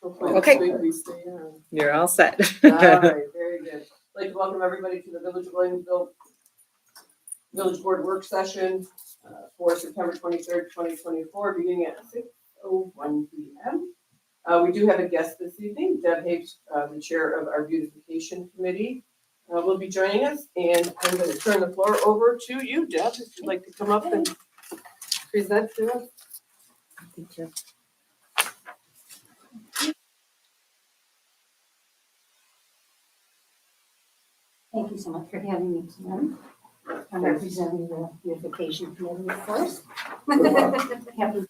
Hopefully Okay. this week we stay on. You're all set. All right, very good. I'd like to welcome everybody to the Village of Williamsville Village Board Work Session for September 23rd, 2024, beginning at 6:01 p.m. We do have a guest this evening. Deb Hapes, the chair of our beautification committee, will be joining us, and I'm going to turn the floor over to you, Deb, if you'd like to come up and present to us. Thank you. Thank you so much for having me tonight. I'm representing the beautification committee, of course. Happy.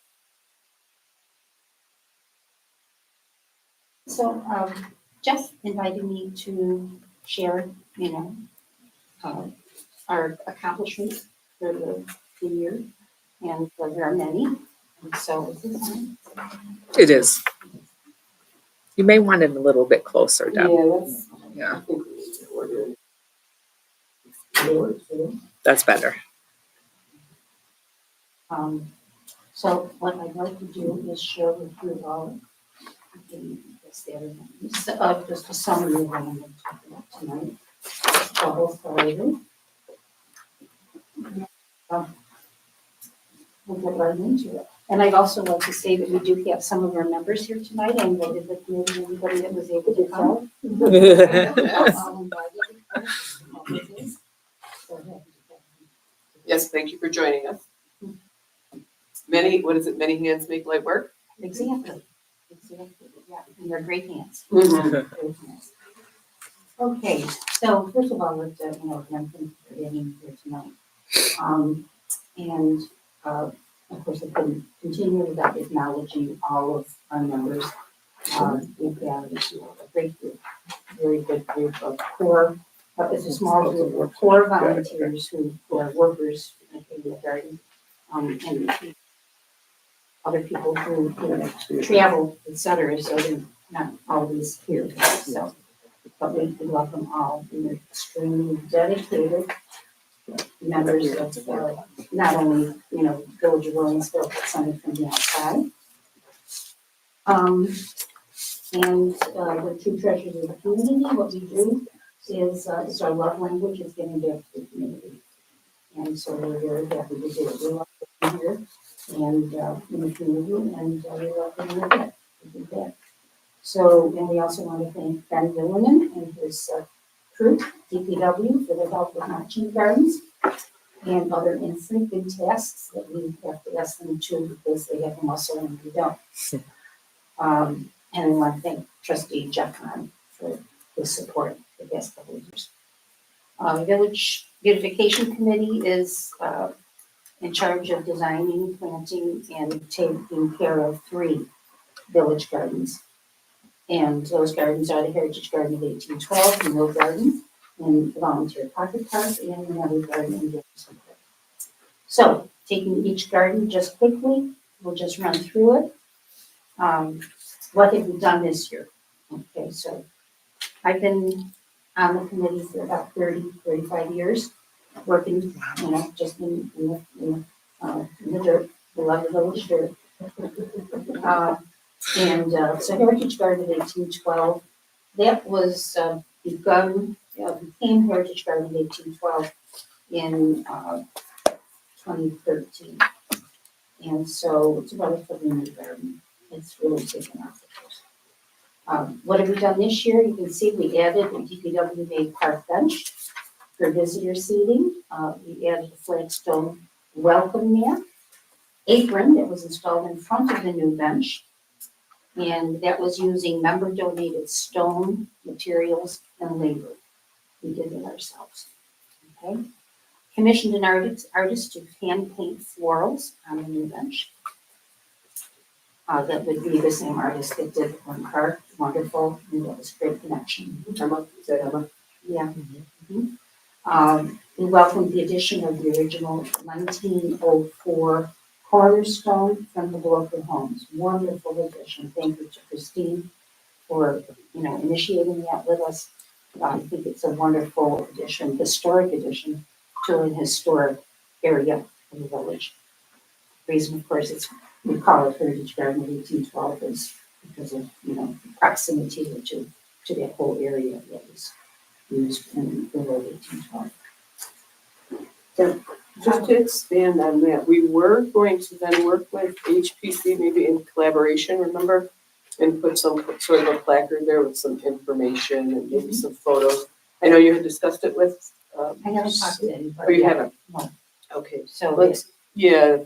So Jeff invited me to share, our accomplishments for the year, and there are many. And so It is. You may want it a little bit closer, Deb. That's. Yeah, I think we need to order it. that's better. So what I'd like to do is share with you all just a summary of what I'm going to talk about tonight. We'll get right into it. And I'd also like to say that we do have some of our members here tonight. I invited the committee, everybody that was able to come. Yes, thank you for joining us. Many hands make light work? Exactly. Yeah, and they're great hands. Mm-hmm. Great hands. Okay, so first of all, let's thank you for being here tonight. Of course, I couldn't continue without acknowledging all of our members. We've got a great group, very good group of core. It's a small group of core volunteers who are workers in the garden, and other people who travel, etc. So they're not always here. So, but we love them all, and they're extremely dedicated members of not only Village of Williamsville, but some from the outside. And the true treasures of the community. What we do is our love language is giving back to the community, and so we're very happy to do it. We love being here and in the community, and we love being here to do that. So, and we also want to thank Ben Villiman and his crew, DPW, for the help with matching gardens and other infrequent tasks that we have to ask them to because they have a muscle and we don't. And I want to thank Trustee Jeff Hahn for his support the past couple of years. Village Beautification Committee is in charge of designing, planting, and taking care of 3 village gardens. And those gardens are the Heritage Garden of 1812, the Mill Garden, and the Volunteer Pocket Park, and another garden in Williamsville. So, taking each garden just quickly, we'll just run through it. What have we done this year? Okay, so I've been on the committee for about 35 years, working, just in the dirt, the love of the village dirt. So Heritage Garden of 1812, that was became Heritage Garden of 1812 in 2013. And so it's a relatively new garden. It's really taken off, of course. What have we done this year? You can see we added a DPW made park bench for visitor seating. We added a flagstone welcome mat, apron that was installed in front of the new bench. And that was using member donated stone materials and labor. We did it ourselves. Okay. Commissioned an artist to hand paint florals on the new bench. That would be the same artist that did one card. Wonderful. And that was a great connection. Emma, is that Emma? Yeah. Mm-hmm. We welcomed the addition of the original 1904 cornerstone from the local homes. Wonderful addition. Thank you to Christine for initiating that with us. I think it's a wonderful addition, historic addition to an historic area of the village. The reason, of course, we call it Heritage Garden of 1812 is because of, proximity to that whole area that was used in the late 1812. Just to expand on that, we were going to then work with HPC, maybe in collaboration, remember? And put some sort of a placard there with some information and maybe some photos. I know you had discussed it with. I haven't talked to anybody. Oh, you yet. haven't? No. Okay, So let's,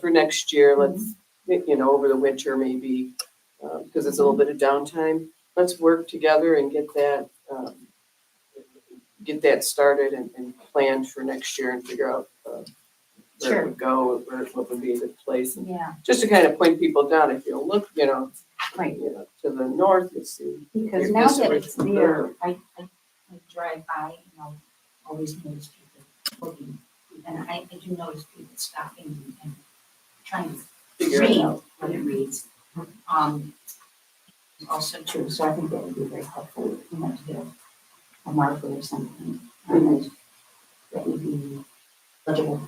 for next year, let's, over the winter maybe, because it's a little bit of downtime. Let's work together and get that started and planned for next year and figure out where Sure. it would go, what would be a good place. And yeah, just to kind of point people down, if you look, right. to the north, you see. Because Maybe now this that way. it's there, I drive by and I'll always notice people looking. And I do notice people stopping and trying to Figure it read out. what it reads. Also too, so I think that would be very helpful, to get a marker or something. And that would be legible,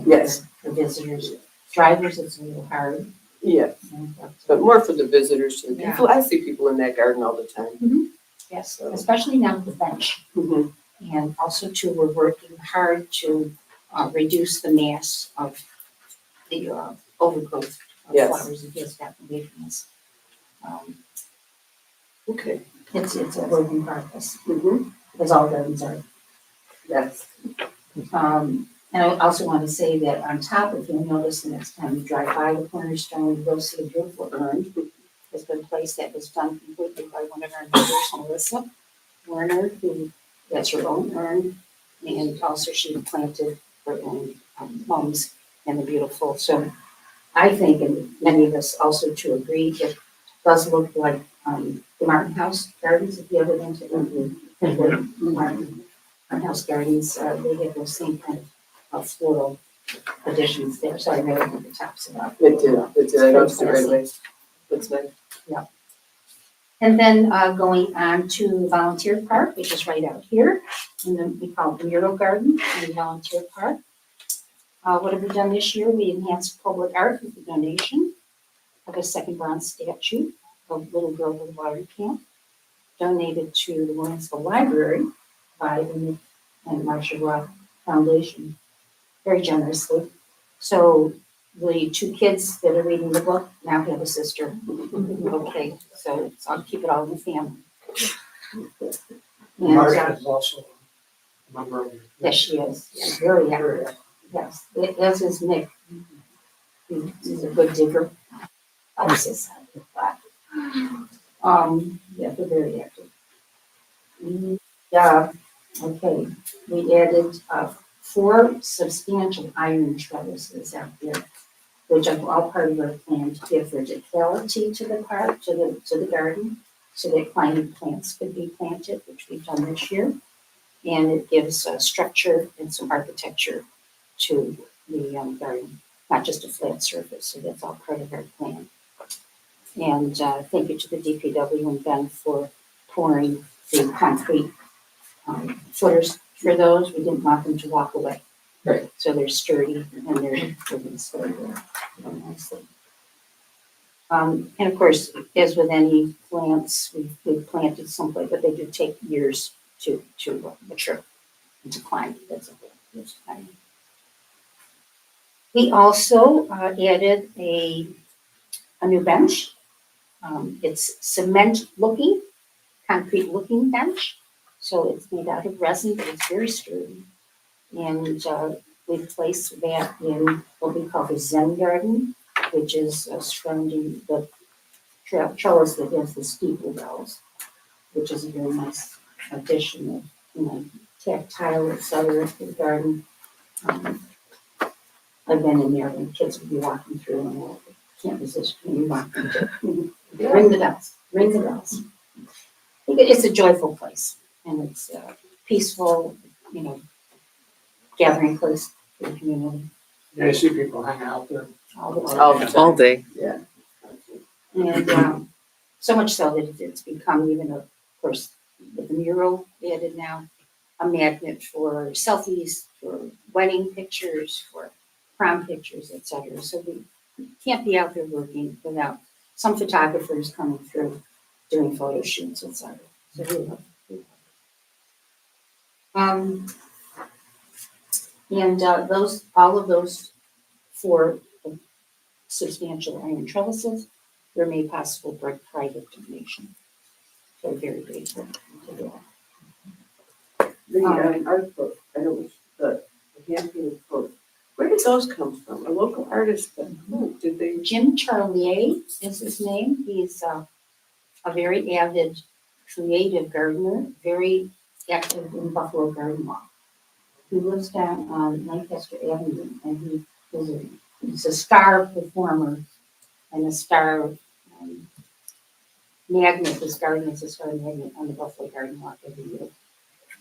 Yes. for visitors. Drivers, it's a little hard. Yeah, But, but more for the visitors. And Yeah. people, I see people in that garden all the time. yes, especially now with the bench. Mhm. And also too, we're working hard to reduce the mass of the overgrowth of Yes. flowers that gets gotten away from us. Okay. It's a work in progress, Mhm. as all gardens are. Yes. And I also want to say that on top, if you'll notice the next time you drive by the cornerstone, you will see a beautiful urn. It's been placed that was done completely by one of our neighbors, Melissa Werner, who, that's her own urn. And also she planted her own mums and the beautiful. So I think, and many of us also to agree, it does look like the Martin House Gardens, if you ever been to them. Martin House Gardens, they have those same kind of floral additions there. So I really think the tops it up. It did. I noticed it right away. That's nice. And then going on to Volunteer Park, which is right out here, and then we call it the Mural Garden in Volunteer Park. What have we done this year? We enhanced public art with a donation of a second bronze statue of Little Girl with Water Camp, donated to the Williamsville Library by the Nick and Marsha Roth Foundation, very generously. So the two kids that are reading the book now have a sister. Okay, so I'll keep it all in the family. And, Marcia is also a member of your. yes, she is. She's very active. Yes, as is Nick. He's a good digger. Yes. Yeah, they're very active. Yeah, okay. We added 4 substantial iron trellises out there, which are all part of our plan to give verticality to the park, to the garden, so that climbing plants could be planted, which we've done this year. And it gives structure and some architecture to the garden, not just a flat surface. So that's all part of our plan. And thank you to the DPW and Ben for pouring the concrete footers for those. We didn't want them to walk away. Right. So they're sturdy and they're going to stay there very nicely. And of course, as with any plants, we've planted someplace, but they do take years to mature and to climb. That's a whole time. We also added a new bench. It's cement looking, concrete looking bench. So it's made out of resin, but it's very sturdy. And we've placed that in what we call the Zen garden, which is surrounding the trellis that has the steeple bells, which is a very nice addition of, tactile, et cetera, to the garden. I've been in there when kids would be walking through and I can't resist when you walk into ring the bells, ring the bells. I think it's a joyful place and it's peaceful, gathering place for the community. Yeah, I see people hang out there. All the All time. the time. All day. Yeah. And so much so that it's become even, of course, with the mural added now, a magnet for selfies, for wedding pictures, for prom pictures, et cetera. So we can't be out there working without some photographers coming through doing photo shoots, etc. So we love it. And all of those four substantial iron trellises were made possible by private donation. So very grateful to that. The art book, I know it's the hand-painted book. Where did those come from? A local artist, but who did they? Jim Charlier is his name. He's a very avid, creative gardener, very active in Buffalo Garden Walk. He lives down on Lancaster Avenue, and he's a star performer and a star magnet. His garden is a star magnet on the Buffalo Garden Walk every year.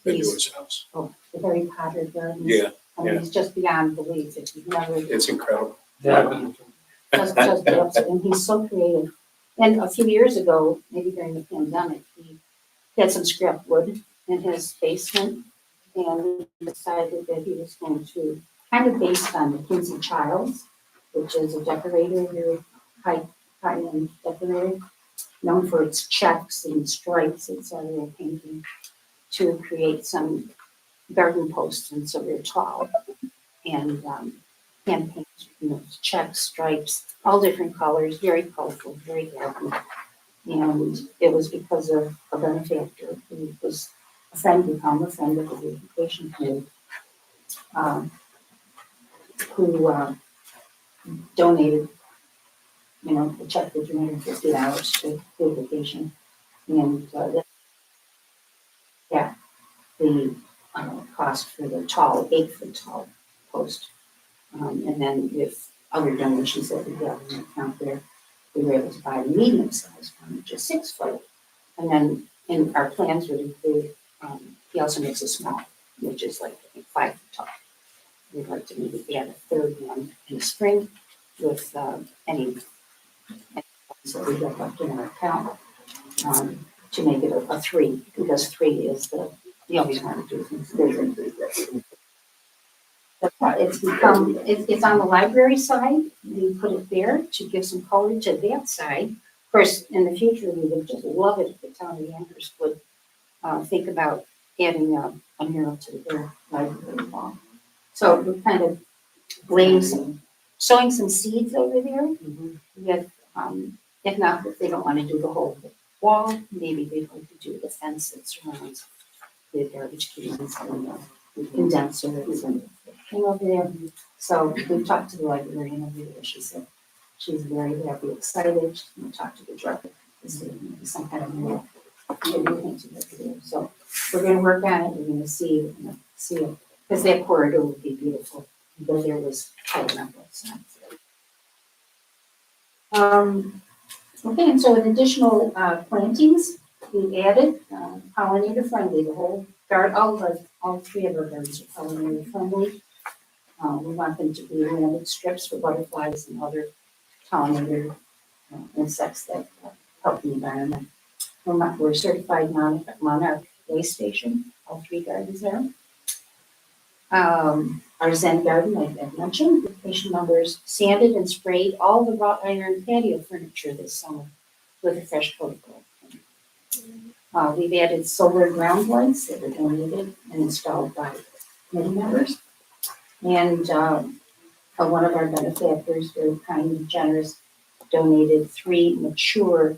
Been to his house. Oh, the Harry Potter garden. Yeah, I mean, yeah. it's just beyond belief if you've never. It's incredible. Yeah. just absolutely, and he's so creative. And a few years ago, maybe during the pandemic, he had some scrap wood in his basement, and he decided that he was going to, kind of based on Mackenzie Childs, which is a decorator, very high-end decorator, known for its checks and stripes, etc., painting, to create some garden posts, and so they're tall and hand paint, checks, stripes, all different colors, very colorful, very happy. And it was because of a benefactor who was become a friend of the education committee, who donated, a check for $350 to the education. And the cost for the tall, 8-foot tall post. And then with other donations that we got in the account there, we were able to buy the medium sized one, which is 6 foot. And then in our plans would include, he also makes a small, which is like 5 foot tall. We'd like to maybe add a third one in the spring with any funds that we have left in our account, to make it a 3, because 3 is you always want to do things bigger. It's on the library side. We put it there to give some color to that side. Of course, in the future, we would just love it if the town of Amherst would think about adding a mural to their library wall. So we're kind of sowing some seeds over there. With, if not, if they don't want to do the whole wall, maybe they'd like to do the fence that surrounds the garbage cans and the condensers and thing over there. So we talked to the librarian over there. She said she's very happy, excited. We talked to the director. Some kind of mural. So we're going to work on it. We're going to see it, because that corridor would be beautiful. Because there was tight enough outside. Okay, and so with additional plantings, we added pollinator friendly. The whole garden, all 3 of our gardens are pollinator friendly. We want them to be landed strips for butterflies and other pollinator insects that help the environment. We're certified monarch way station, all 3 gardens there. Our Zen garden, like I mentioned, the patient numbers sanded and sprayed all the wrought iron patio furniture this summer with a fresh coat of gold. We've added solar ground lights that were donated and installed by committee members. And one of our benefactors, very kind and generous, donated 3 mature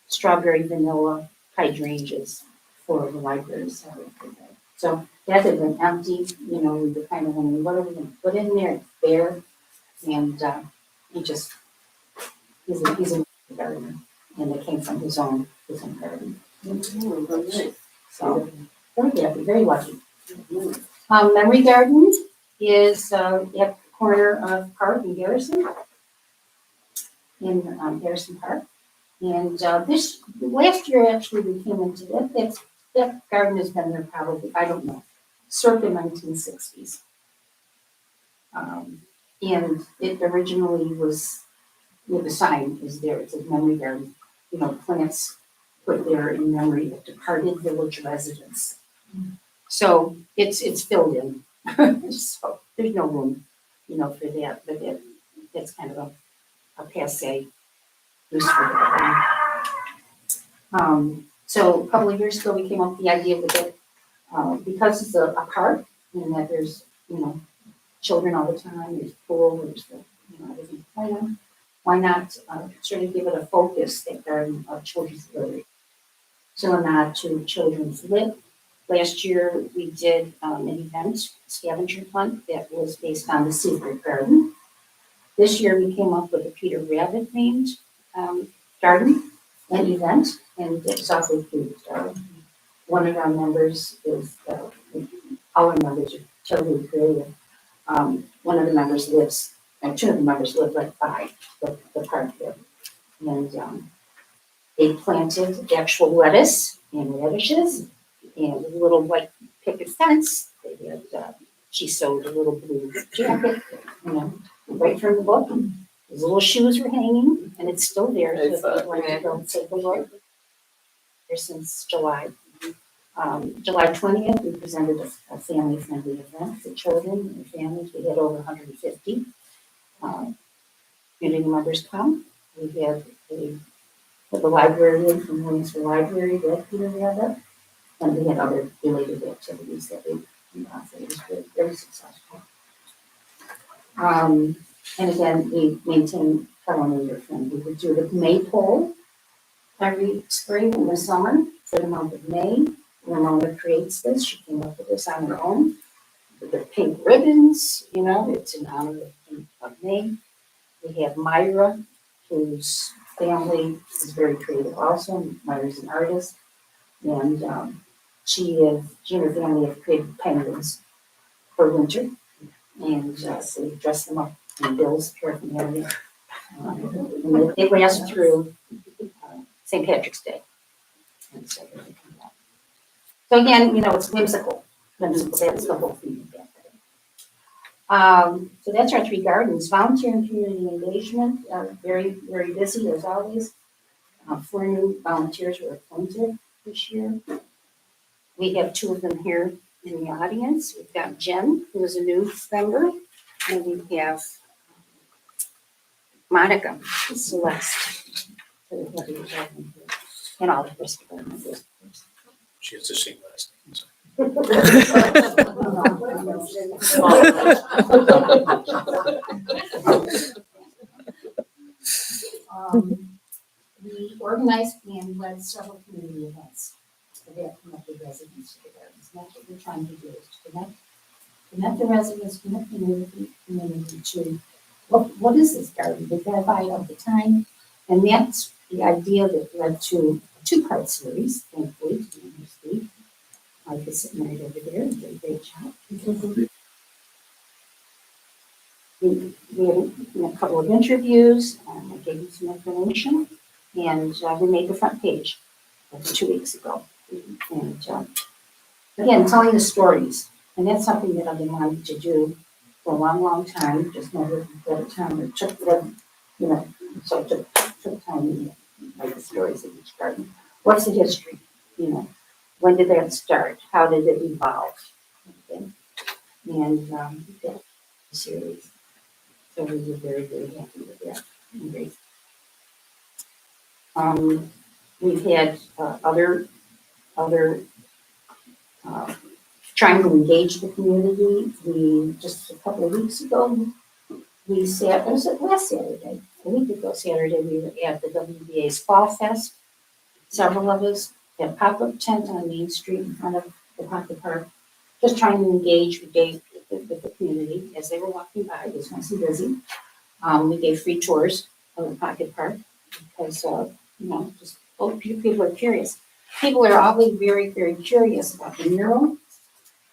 strawberry vanilla hydrangeas for the library. So that had been empty, we were kind of wondering, what are we going to put in there? It's bare. And he's a gardener, and they came from his own garden. So very happy, very lucky. Memory Garden is at the corner of Park and Garrison, in Garrison Park. And this last year, actually, we came into that garden has been there probably, I don't know, circa 1960s. And it originally was, the sign is there, it says Memory Garden, plants put there in memory of departed village residents. So it's filled in. So there's no room, for that, but that's kind of a passe use for that. So a couple of years ago, we came up with the idea with it, because it's a park and that there's, children all the time, there's pool, there's the, everything to play on. Why not, sort of give it a focus that garden of children's living? So a nod to children's lit. Last year, we did an event, scavenger hunt, that was based on the Secret Garden. This year, we came up with a Peter Rabbit themed garden and event, and it's awfully cute. One of our members is, all our members are totally creative. One of the members lives, and two of the members live right by the park there. And they planted actual lettuce and radishes and a little white picket fence. They had, she sewed a little blue jacket, right from the book. His little shoes were hanging, and it's still there. So if you'd like to go take a look. There since July. July 20th, we presented a family-friendly event for children and their families. We had over 150 community members come. We had the librarian from Williamsville Library, that Peter Rabbit, and we had other related activities that we so it was very, very successful. And again, we maintain pollinator friendly. We would do the maypole every spring and the summer for the month of May. Ramona creates this. She came up with this on her own. With the pink ribbons, it's in honor of May. We have Myra, whose family is very creative also. Myra's an artist. And she and her family have created penguins for winter. And so we dress them up in Bill's paraphernalia. And they last through St. Patrick's Day. And so they come back. So again, it's whimsical. That's the whole theme of that. So that's our three gardens. Volunteer and community engagement, very, very busy as always. 4 new volunteers were appointed this year. We have 2 of them here in the audience. We've got Jen, who is a new member, and we have Monica, Celeste, and all the rest of them. She has the same last name. So. We organized and led several community events that connected residents to the gardens. And that's what we're trying to do, is to connect the residents, connect the community to what is this garden? We've got to buy it all the time. And that's the idea that led to a 2-part series, thankfully, to be this week. Mike is sitting right over there and did a great job. We had a couple of interviews, I gave you some information, and we made the front page 2 weeks ago. And again, telling the stories, and that's something that I've been wanting to do for a long, long time, just never got time or took them, so it took time to write the stories of each garden. What's the history? When did that start? How did it evolve? Okay. And yeah, the series. So we were very, very happy with that. And great. We've had other trying to engage the community. We just a couple of weeks ago, we sat, it was last Saturday, a week ago Saturday, we were at the WBA's Fall Fest. Several of us had a pop-up tent on Main Street in front of the Pocket Park, just trying to engage with the community as they were walking by. It was nice and busy. We gave free tours of the Pocket Park because, just people are curious. People are always very, very curious about the mural.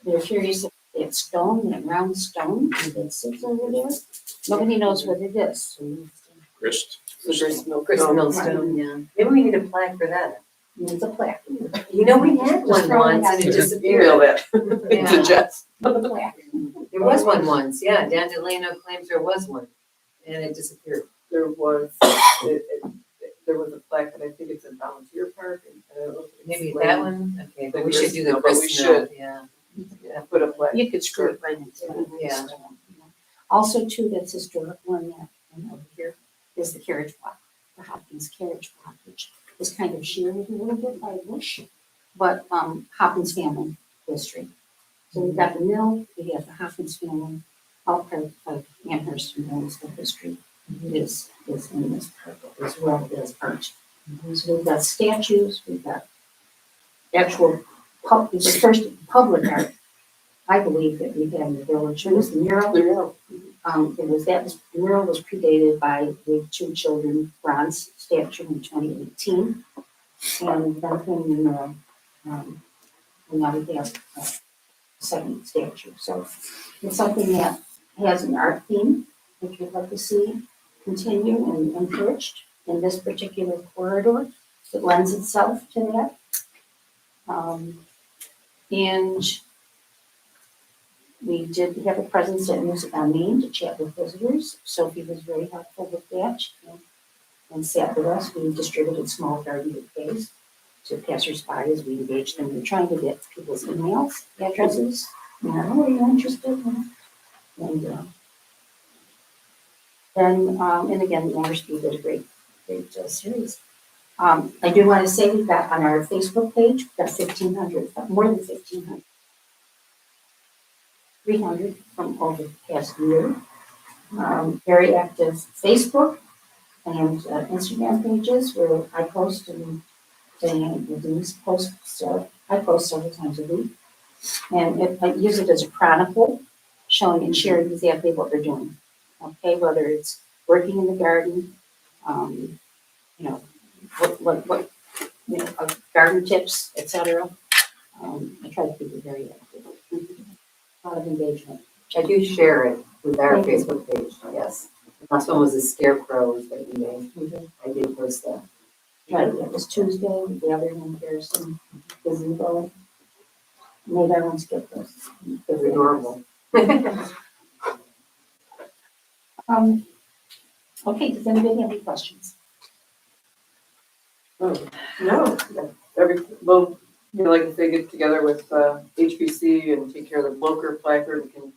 They're curious about that stone, that round stone that sits over there. Nobody knows what it is. Grist. Grist Millstone, yeah. Maybe we need a plaque for that. It's a plaque. We had one once and it Email disappeared. that to Jess. The plaque. There was one once, yeah. Dan Delano claims there was one and it disappeared. There was, there was a plaque, and I think it's in Volunteer Park, and I don't know if it's Maybe like- that one, okay, but we should do the No, but we grist mill, should. yeah. Yeah, put a plaque. You could screw it right into it. Yeah. Also, too, that's historical in that, over here, is the carriage walk, the Hopkins carriage walk, which is kind of this year is a little bit lightish, but, Hopkins Family History. So we've got the mill, we have the Hopkins Family, all part of Amherst and Williamsville history is in this part as well as art. So we've got statues, we've got actual it's the first public art, I believe, that we've had in the village. It was the mural. The mural was predated by the two children bronze statue in 2018. And then came the mural, and now we have a second statue. So it's something that has an art theme, which we'd like to see continue and encouraged in this particular corridor. It lends itself to that. And we did have a presence at Music on Main to chat with visitors. Sophie was very helpful with that and sat with us. We distributed small garden bouquets to passersby as we engaged them. We were trying to get people's emails, addresses, are you interested? And again, the Amherst did a great series. I do want to say we've got on our Facebook page, we've got 1,500, more than 1,500. 300 from over the past year. Very active Facebook and Instagram pages where I post and Denise posts. So I post several times a week. And I use it as a chronicle, showing and sharing exactly what we're doing. Okay, whether it's working in the garden, garden tips, etc. I try to keep it very active. A lot of engagement. I do share it with our Thank you. Facebook page, yes. Last one was the scarecrows that we made. I did post that. Right, it was Tuesday, the other one, there's some gazebo. Maybe I won't skip this. It's adorable. Okay, does anybody have any questions? No, like if they get together with HBC and take care of the Bloker placard, we can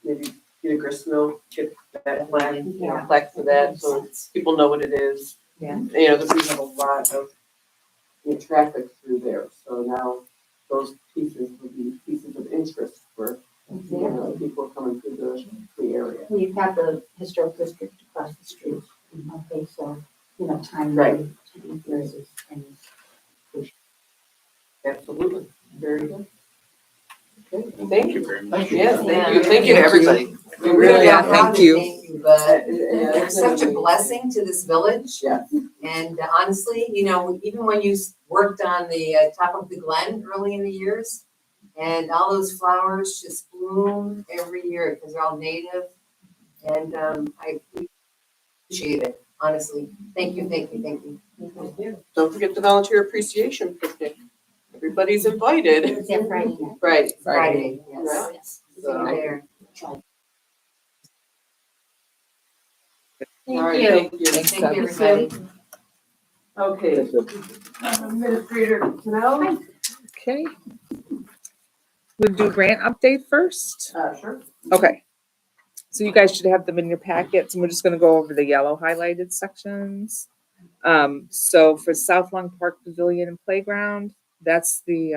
maybe get a gristmill, get that plaque, plaque for that, so people know what it is. Yeah. Because we have a lot of traffic through there, so now those pieces would be pieces of interest for people coming through the area. Well, you've got the historic district across the street. Okay, so, time. Right. To be there and Absolutely, very good. Okay, Thank thank you you. very much. Yes, Yeah. thank you, thank you to everybody. We really Yeah, are. thank you. Thank you, but Yeah, you're such a blessing to this village. Yeah. And honestly, even when you worked on the top of the Glen early in the years, and all those flowers just bloom every year because they're all native. And I appreciate it, honestly. Thank you, thank you, thank you. Don't forget the volunteer appreciation picnic. Everybody's invited. Is that Friday night? Right. Friday, yes. Right. Yes. See you there. All right, thank you. Thank you, everybody. Okay. Administrator Canal? Okay. We'll do grant update first. Sure. Okay. So you guys should have them in your packets, and we're just gonna go over the yellow highlighted sections. So for South Long Park Pavilion and Playground, that's the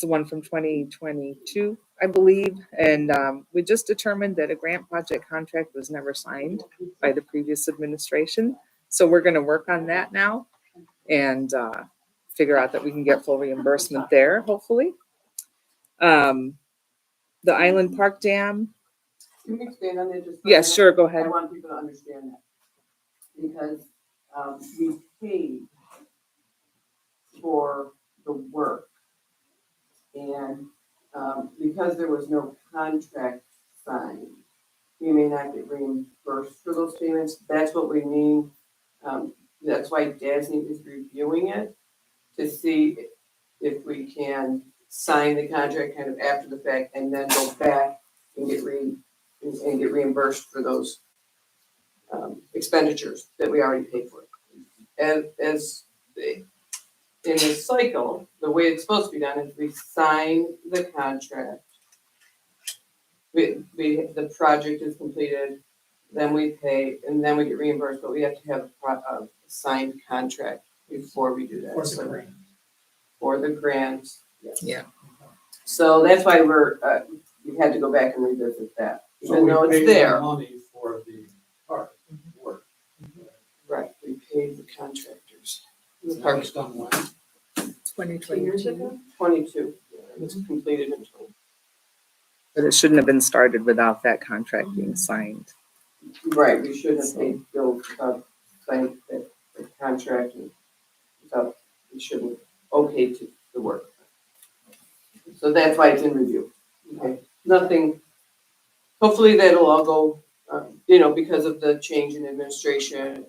one from 2022, I believe. And we just determined that a grant project contract was never signed by the previous administration. So we're gonna work on that now and figure out that we can get full reimbursement there, hopefully. The Island Park Dam. Can we expand on that just? for a Yes, minute? sure, go I ahead. want people to understand that. Because we paid for the work. And because there was no contract signed, we may not get reimbursed for those payments. That's what we mean. That's why DASNY is reviewing it to see if we can sign the contract kind of after the fact and then go back and get reimbursed for those expenditures that we already paid for. And in this cycle, the way it's supposed to be done is we sign the contract. The project is completed, then we pay, and then we get reimbursed, but we have to have a signed contract before we do that. What's the So, grant? for the grant, yes. Yeah. So that's why we had to go back and revisit that, So even we though paid it's the there. money for the park work. Right, we paid the contractors. The That park was done when? 2022. 22, yeah, it was completed in 20. But it shouldn't have been started without that contract being signed. Right, we should have paid Bill without signing the contract and without, we shouldn't have okayed to the work. So that's why it's in review. Okay, nothing, hopefully that'll all go, because of the change in administration,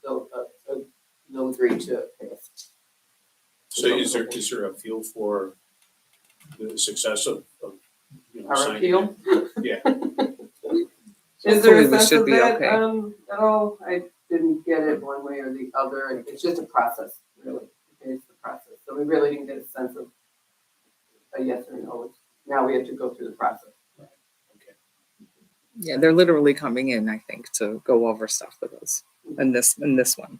they'll agree to pay us. So is there a feel for the success of Our signing appeal? it? Yeah. Is there Hopefully a we sense should of be that, okay. at all? I didn't get it one way or the other, and it's just a process, really. It's the process. So we really didn't get a sense of a yes or no. Now we have to go through the process. Yeah, they're literally coming in, I think, to go over stuff with us in this one.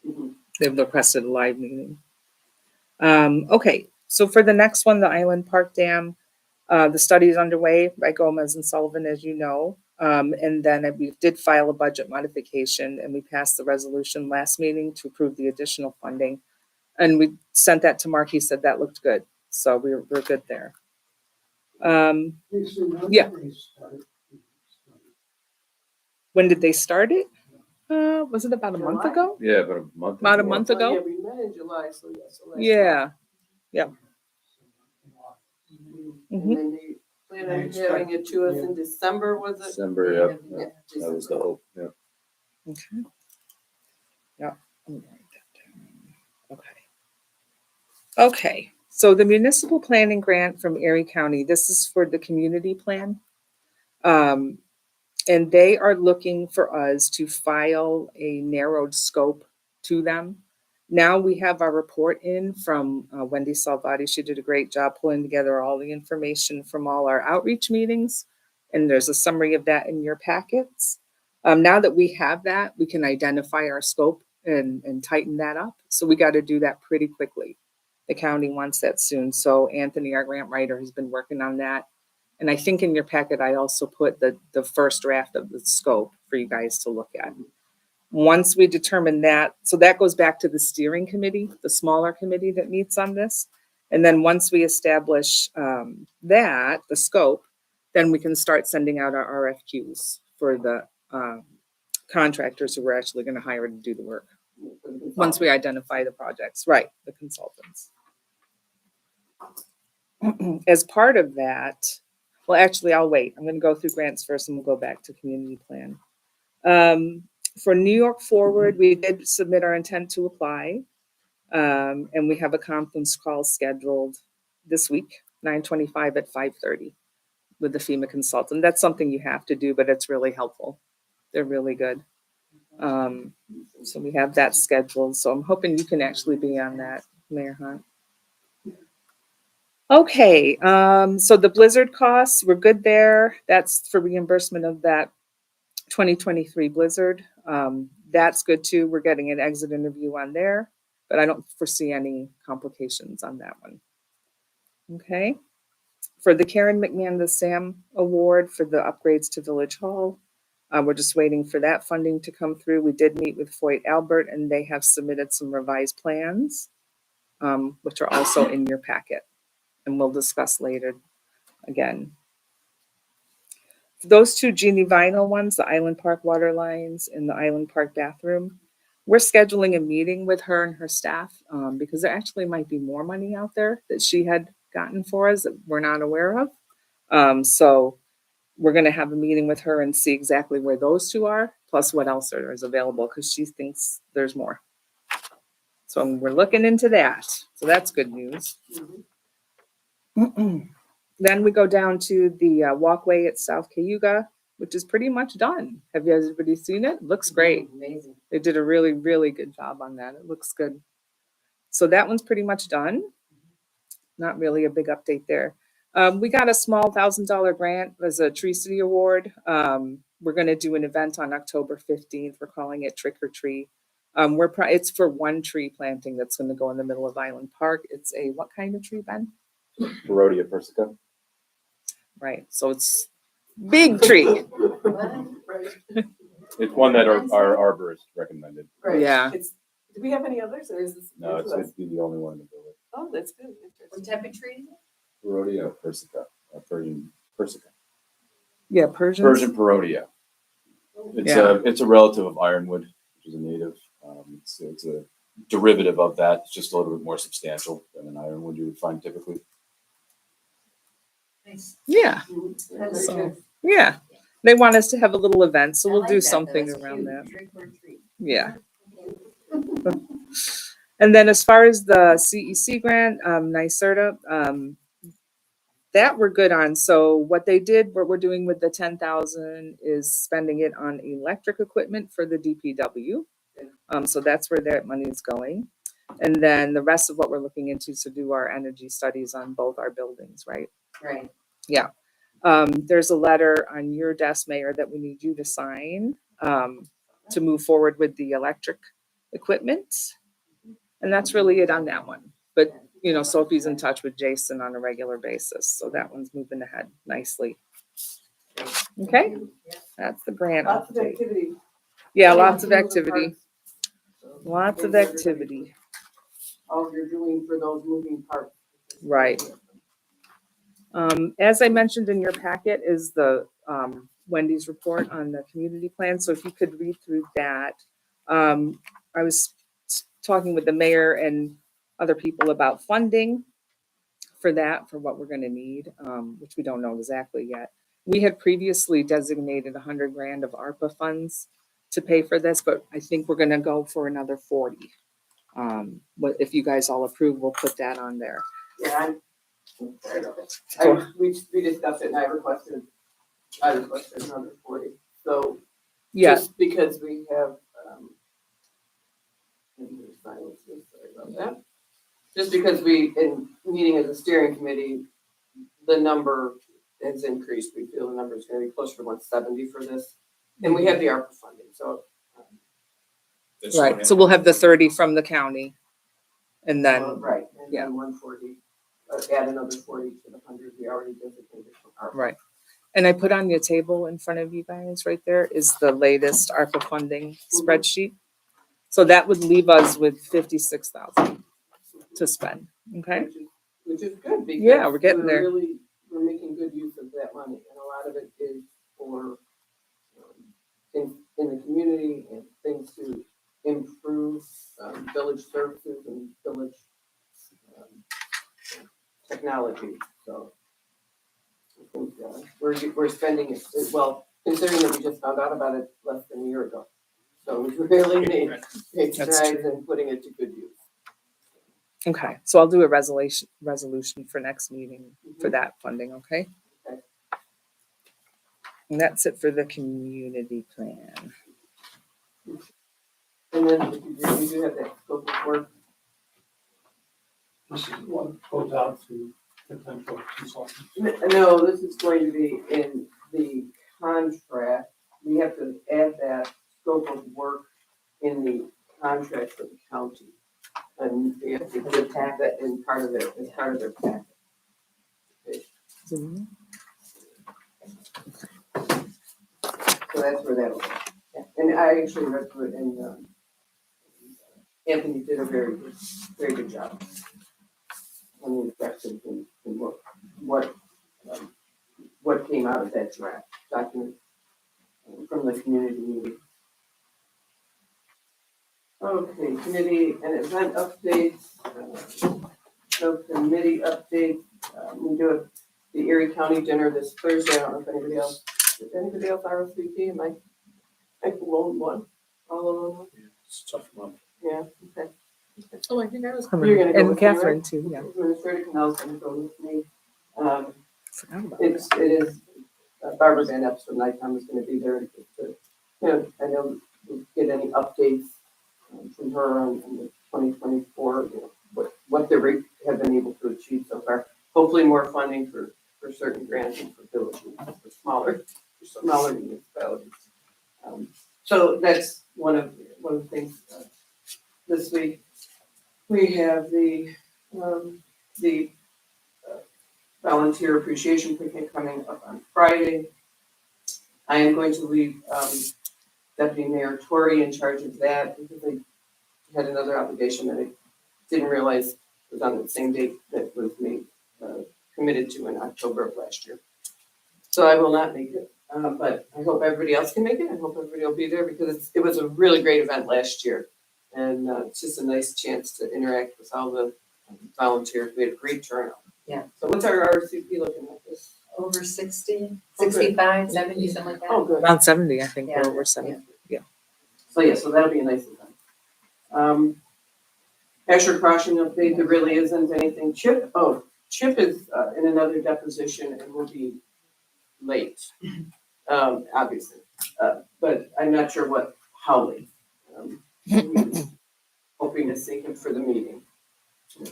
Mhm. They've requested a live meeting. Okay, so for the next one, the Island Park Dam, the study is underway by Gomez and Sullivan, as you know. And then we did file a budget modification and we passed the resolution last meeting to approve the additional funding. And we sent that to Mark. He said that looked good. So we're good there. Yeah. When did they start it? Was it about a month July? ago? Yeah, about a month. About a ago. month Oh, yeah, ago? we met in July, so yes. So last Yeah. month. Mhm. And then they plan on having it to us in December, was it? December, End yep. of the- That was the hope, yeah. Okay. Yeah. I'm gonna write that down. Okay. Okay. So the municipal planning grant from Erie County, this is for the community plan. And they are looking for us to file a narrowed scope to them. Now we have our report in from Wendy Salvati. She did a great job pulling together all the information from all our outreach meetings. And there's a summary of that in your packets. Now that we have that, we can identify our scope and tighten that up. So we got to do that pretty quickly. The county wants that soon. So Anthony, our grant writer, has been working on that. And I think in your packet, I also put the first draft of the scope for you guys to look at. Once we determine that, so that goes back to the steering committee, the smaller committee that meets on this. And then once we establish the scope, then we can start sending out our RFQs for the contractors who we're actually going to hire to do the work. Once we identify the projects, right, the consultants. As part of that, well, actually, I'll wait. I'm going to go through grants first and we'll go back to community plan. For New York Forward, we did submit our intent to apply. And we have a conference call scheduled this week, 9:25 at 5:30 with the FEMA consultant. That's something you have to do, but it's really helpful. They're really good. So we have that scheduled. So I'm hoping you can actually be on that, Mayor Hunt. Okay, so the blizzard costs, we're good there. That's for reimbursement of that 2023 blizzard. That's good too. We're getting an exit interview on there, but I don't foresee any complications on that one. Okay. For the Karen McMahon the Sam Award for the upgrades to Village Hall, we're just waiting for that funding to come through. We did meet with Foyt Albert and they have submitted some revised plans, which are also in your packet. And we'll discuss later again. Those two Jeannie Vinyl ones, the Island Park water lines and the Island Park bathroom, we're scheduling a meeting with her and her staff because there actually might be more money out there that she had gotten for us that we're not aware of. So we're going to have a meeting with her and see exactly where those two are, plus what else is available because she thinks there's more. So we're looking into that. So that's good news. Then we go down to the walkway at South Cayuga, which is pretty much done. Have you everybody seen it? Looks great. Amazing. They did a really, really good job on that. It looks good. So that one's pretty much done. Not really a big update there. We got a small $1,000 grant as a Tree City Award. We're going to do an event on October 15th. We're calling it Trick or Treat. It's for one tree planting that's gonna go in the middle of Island Park. It's a, what kind of tree, Ben? Rhodia persica. Right, so it's big tree. Right, It's one that our arborist recommended. right. Yeah. Do we have any others, or is this? No, it'd be the only one in the village. Oh, that's good. What Interesting. type of tree? Rhodia persica, Persian persica. Yeah, Persians. Persian perodia. It's a relative of ironwood, which is a native. It's a derivative of that. It's just a little bit more substantial than an ironwood you would find typically. Nice. Yeah, Mhm. That's Very good. yeah. They want us to have a little event, so I we'll like do that, though. something That's around cute. that. Tree for a tree. Yeah. And then as far as the CEC grant, NYSERDA, that we're good on. So what they did, what we're doing with the 10,000 is spending it on electric equipment for the DPW. So that's where that money is going. And then the rest of what we're looking into is to do our energy studies on both our buildings, right? Right. There's a letter on your desk, Mayor, that we need you to sign to move forward with the electric equipment. And that's really it on that one. But, you know, Sophie's in touch with Jason on a regular basis, so that one's moving ahead nicely. Okay, that's the grant. Lots of update. activity. Yeah, lots of Moving activity, parts. So, lots of thanks, everybody, activity. for all you're doing for those moving parts. Right. As I mentioned in your packet is the Wendy's report on the community plan. So if you could read through that. I was talking with the mayor and other people about funding for that, for what we're gonna need, which we don't know exactly yet. We had previously designated 100 grand of ARPA funds to pay for this, but I think we're gonna go for another 40. But if you guys all approve, we'll put that on there. Yeah, I'm tired of it. So- We discussed it and I requested another 40. So Yeah, just because we have, and there's silence, sorry about that. Just because we, in meeting as a steering committee, the number has increased. We feel the number is gonna be closer to 170 for this. And we have the ARPA funding, so. That's right. what So we'll have the 30 from the county. And then, Right, and yeah. then 140, add another 40 to the 100 we already designated for ARPA. right. And I put on your table in front of you guys right there is the latest ARPA funding spreadsheet. So that would leave us with 56,000 to spend, okay? Which is good because. Yeah, we're getting there. Really, we're making good use of that money and a lot of it is for in the community and things to improve village services and village technology, so. I think we're spending it, well, considering that we just found out about it less than a year ago. So we really made That's strides in putting it to good use. Okay, so I'll do a resolution for next meeting for that funding, okay? Okay. And that's it for the community plan. And then we do have that scope of work. This is what goes out to potential consultants. No, this is going to be in the contract. We have to add that scope of work in the contract for the county. And we have to get that in part of it, as part of their package. So that's where that will go. Yeah. And I actually read through it and Anthony did a very good job. On the inspections and what came out of that draft document from the community meeting. Okay, committee and event updates, no committee updates. We do have the Erie County dinner this Thursday. I don't know if anybody else, did anybody else RSVP? Am I alone one? All alone? It's a tough month. Yeah, okay. Oh, I think I was You're gonna go And with me, right? Catherine too, yeah. Administrator Canal's gonna go with me. Forgot about It is, Barbara Van Epps from Nighttime is gonna be there to, I know we'll get any updates from her on the 2024, what they have been able to achieve so far. Hopefully more funding for certain grants and for villages, for smaller municipalities. So that's one of the things we have the volunteer appreciation picnic coming up on Friday. I am going to leave Deputy Mayor Tory in charge of that because I had another obligation that I didn't realize was on the same date that was made, committed to in October of last year. So I will not make it, but I hope everybody else can make it. I hope everybody will be there because it was a really great event last year. And it's just a nice chance to interact with all the volunteers. We had a great turnout. Yeah. So what's our RCP looking at this? Over 60, Okay. 65, 70, something like that. Oh, good. Around 70, I think, Yeah. we're over 70. So yeah, so that'll be a nice event. Asher crossing update, there really isn't anything. Chip is in another deposition and will be late, obviously. But I'm not sure how late. Hoping to see him for the meeting.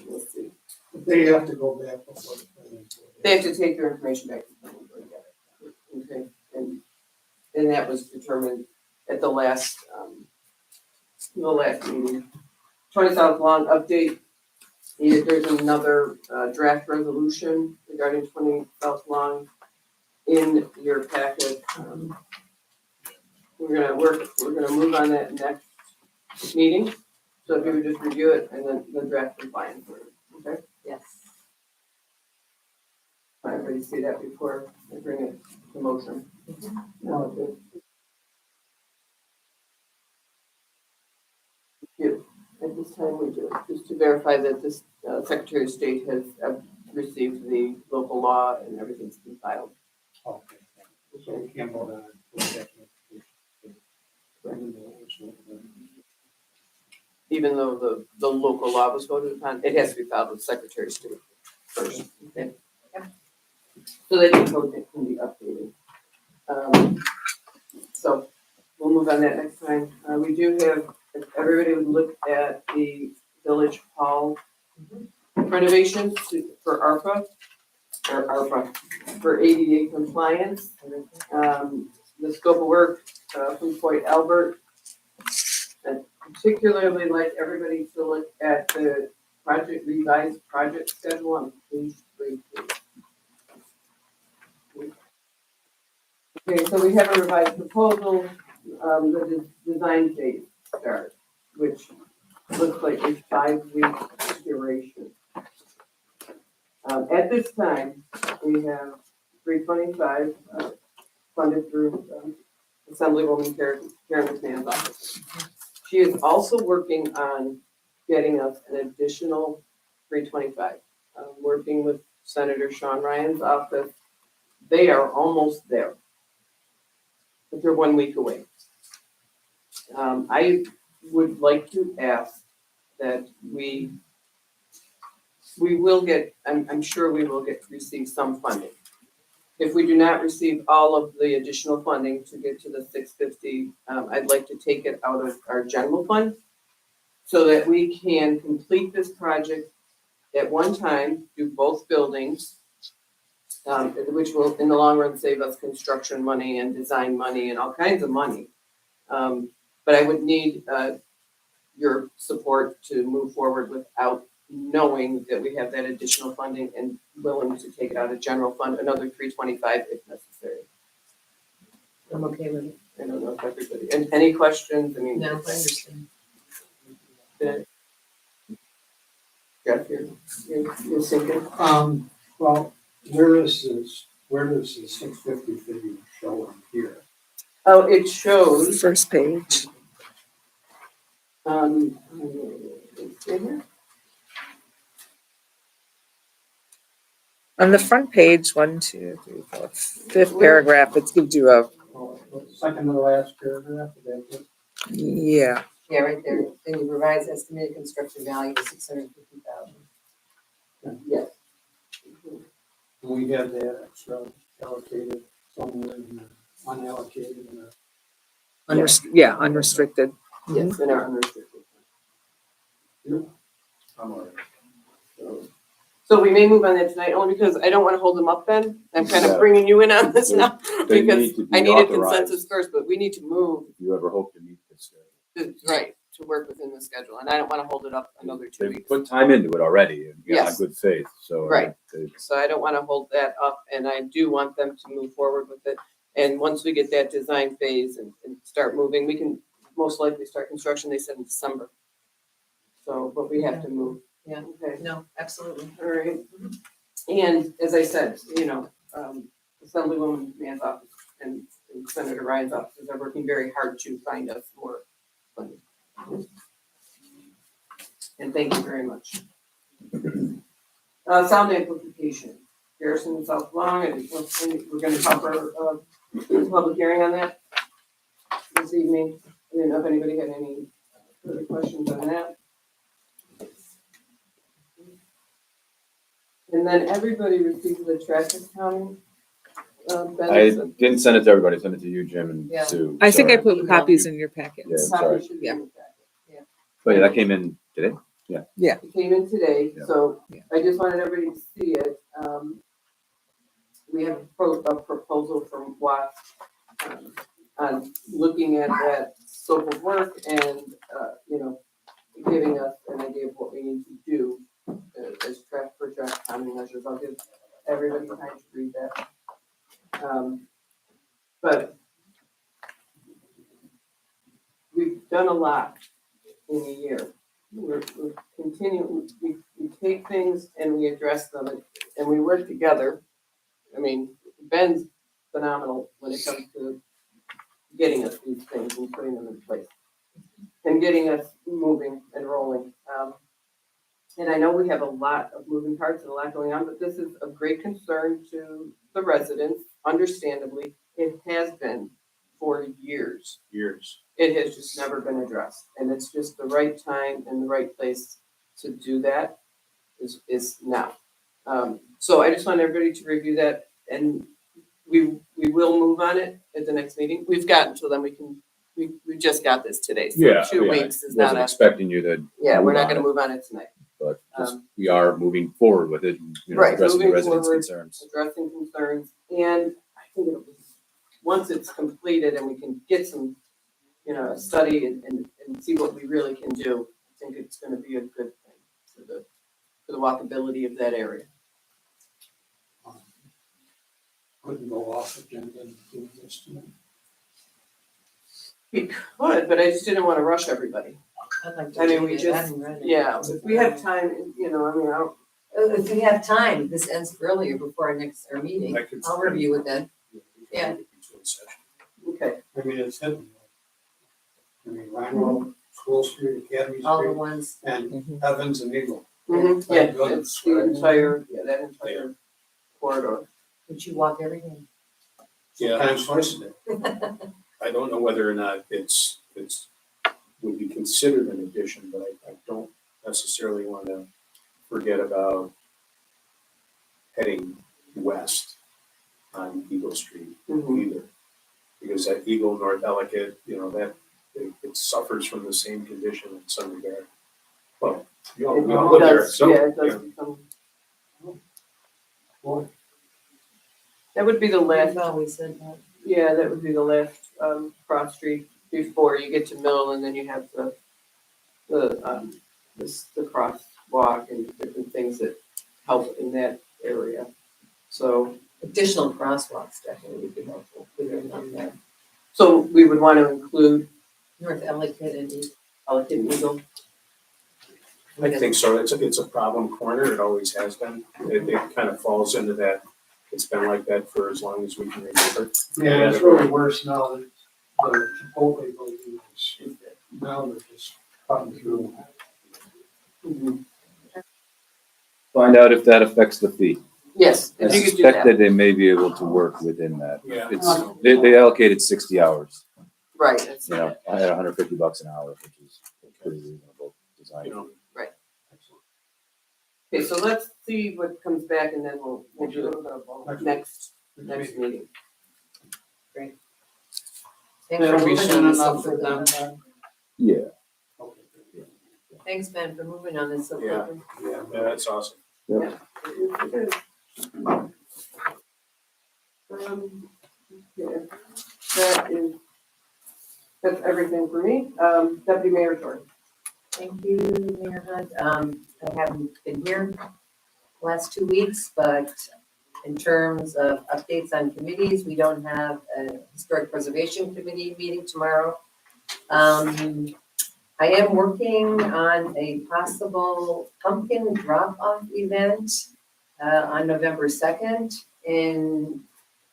We'll see. They have to go back before the planning board. They have to take their information back to the planning board, yeah. Okay, and that was determined at the last meeting. 20 South Lawn update. There's another draft resolution regarding 20 South Lawn in your packet. We're gonna move on that next meeting. So if you would just review it and then the draft compliance, okay? Yes. Everybody see that before I bring it to motion? No, good. You, at this time we do, just to verify that this Secretary of State has received the local law and everything's been filed. Okay. So we can't vote on it. Even though the local law was voted upon, it has to be filed with Secretary of State first, okay? So that the code can be updated. So we'll move on that next time. We do have, if everybody would look at the Village Hall renovations for for ADA compliance. The scope of work from Floyd Albert. I'd particularly like everybody to look at the revised project schedule on page 3. Okay, so we have a revised proposal, the design phase start, which looks like a 5-week duration. At this time, we have 325 funded through Assemblywoman Karen McMahon's office. She is also working on getting us an additional 325. Working with Senator Sean Ryan's office, they are almost there, but they're 1 week away. I would like to ask that we will get, I'm sure we will receive some funding. If we do not receive all of the additional funding to get to the 650, I'd like to take it out of our general fund so that we can complete this project at one time, do both buildings, which will in the long run save us construction money and design money and all kinds of money. But I would need your support to move forward without knowing that we have that additional funding and willing to take it out of general fund, another 325 if necessary. I'm okay with it. I don't know if everybody, and any questions? I mean. No, I understand. Jeff, you're thinking? Well, where does the 650 figure show in here? Oh, it shows, First page. it's in here? On the front page, 1, 2, 3, 4, 5th paragraph, it gives you a, Oh, second to the last paragraph, is that it? yeah. Yeah, right there. Then you revise estimated construction value to 650,000. Yes. We have that extra allocated somewhere in the unallocated in the. Unrestricted. Yes, in our unrestricted. I'm all right. So we may move on that tonight, only because I don't want to hold them up, Ben. I'm kind of Yeah. bringing you in on this now, They because need to be I needed authorized. consensus first, but we need to move, If you ever hope to meet this, right. to work within the schedule, and I don't wanna hold it up another 2 They weeks. put time into it already and in Yes. good faith, so. Right. It's, So I don't wanna hold that up, and I do want them to move forward with it. And once we get that design phase and start moving, we can most likely start construction, they said in December. So, but we have to move. Yeah. Okay. No, absolutely. All right. And as I said, Assemblywoman Mann's office and Senator Ryan's offices are working very hard to find us more funding. And thank you very much. Sound amplification, Garrison and South Lawn, and we're gonna talk our, public hearing on that this evening. I didn't know if anybody had any further questions on that. And then everybody received the traffic counting. I Benefits. didn't send it to everybody, I sent it to you, Jim and Yeah. Sue. I think I sorry. put copies in your packets. Yeah. Copy sorry. should be in the packet. But yeah, that came in today. It came in today, Yeah. so Yeah. I just wanted everybody to see it. We have a proposal from Watts on looking at that scope of work and, giving us an idea of what we need to do as traffic calming measures. I'll give everybody time to read that. But we've done a lot in a year. We're continuing, we take things and we address them and we work together. I mean, Ben's phenomenal when it comes to getting us these things and putting them in place and getting us moving and rolling. And I know we have a lot of moving parts and a lot going on, but this is of great concern to the residents, understandably. It has been for years. It has just never been addressed, and it's just the right time and the right place to do that is now. So I just want everybody to review that, and we will move on it at the next meeting. We've got until then, we just got this today, so Yeah. 2 weeks is not Wasn't a, expecting you to. yeah, we're move not on gonna it, move on it tonight. But just, Um, we are moving forward with it, and, Right, addressing the moving residents' forward. concerns. Addressing concerns, and I think it'll be, once it's completed and we can get some, study and see what we really can do, I think it's gonna be a good thing for the walkability of that area. Couldn't go off agenda and do this tonight. We could, but I just didn't wanna rush everybody. I'd like to I mean, read we it. just- I haven't read it. Yeah, if we have time, I don't, If we have time, this ends earlier before our meeting. I could- I'll review it then. Yeah. okay, I mean, it's hidden. I mean, Rhine Road, School Street, Academy All the Street, ones, and Evans and Eagle. yeah, Thank goodness, it's the right? entire, that entire corridor. which you walk every day. Yeah, Sometimes twice a day. I don't know whether or not it's would be considered an addition, but I don't necessarily want to forget about heading west on Eagle Street Mhm. either. Because that Eagle, North Ellicott, that it suffers from the same condition in some regard. Well, we all It live there, does, so, yeah, it does become, Boy, that would be the last. We've always said that. Yeah, that would be the last, cross street before you get to Mill, and then you have the crosswalk and different things that help in that area. So, Additional crosswalks definitely would be helpful, clear on there. so we would want to include North Ellicott and East. Ellicott and Eagle. I think so. It's a problem corner. It always has been. It kind of falls into that. It's been like that for as long as we can remember. yeah, it's really worse now that the Chipotle building is, now they're just cutting through. Mhm. Find out if that affects the fee. Yes, I if you could do suspect that. that they may be able to work within that. Yeah. They allocated 60 hours, Right, that's, I had $150 an hour, which is pretty reasonable design. You know, okay, so let's see what comes back and then we'll do it next meeting. Thanks That'll for be moving soon on this so enough for them. quickly. Yeah. Okay. Thanks, Ben, for moving on this so Yeah. quickly. yeah, that's awesome. Yeah. Yeah, that is That's everything for me. Deputy Mayor Jordan. Thank you, Mayor Hunt. I haven't been here the last 2 weeks, but in terms of updates on committees, we don't have a historic preservation committee meeting tomorrow. I am working on a possible pumpkin drop-off event on November 2nd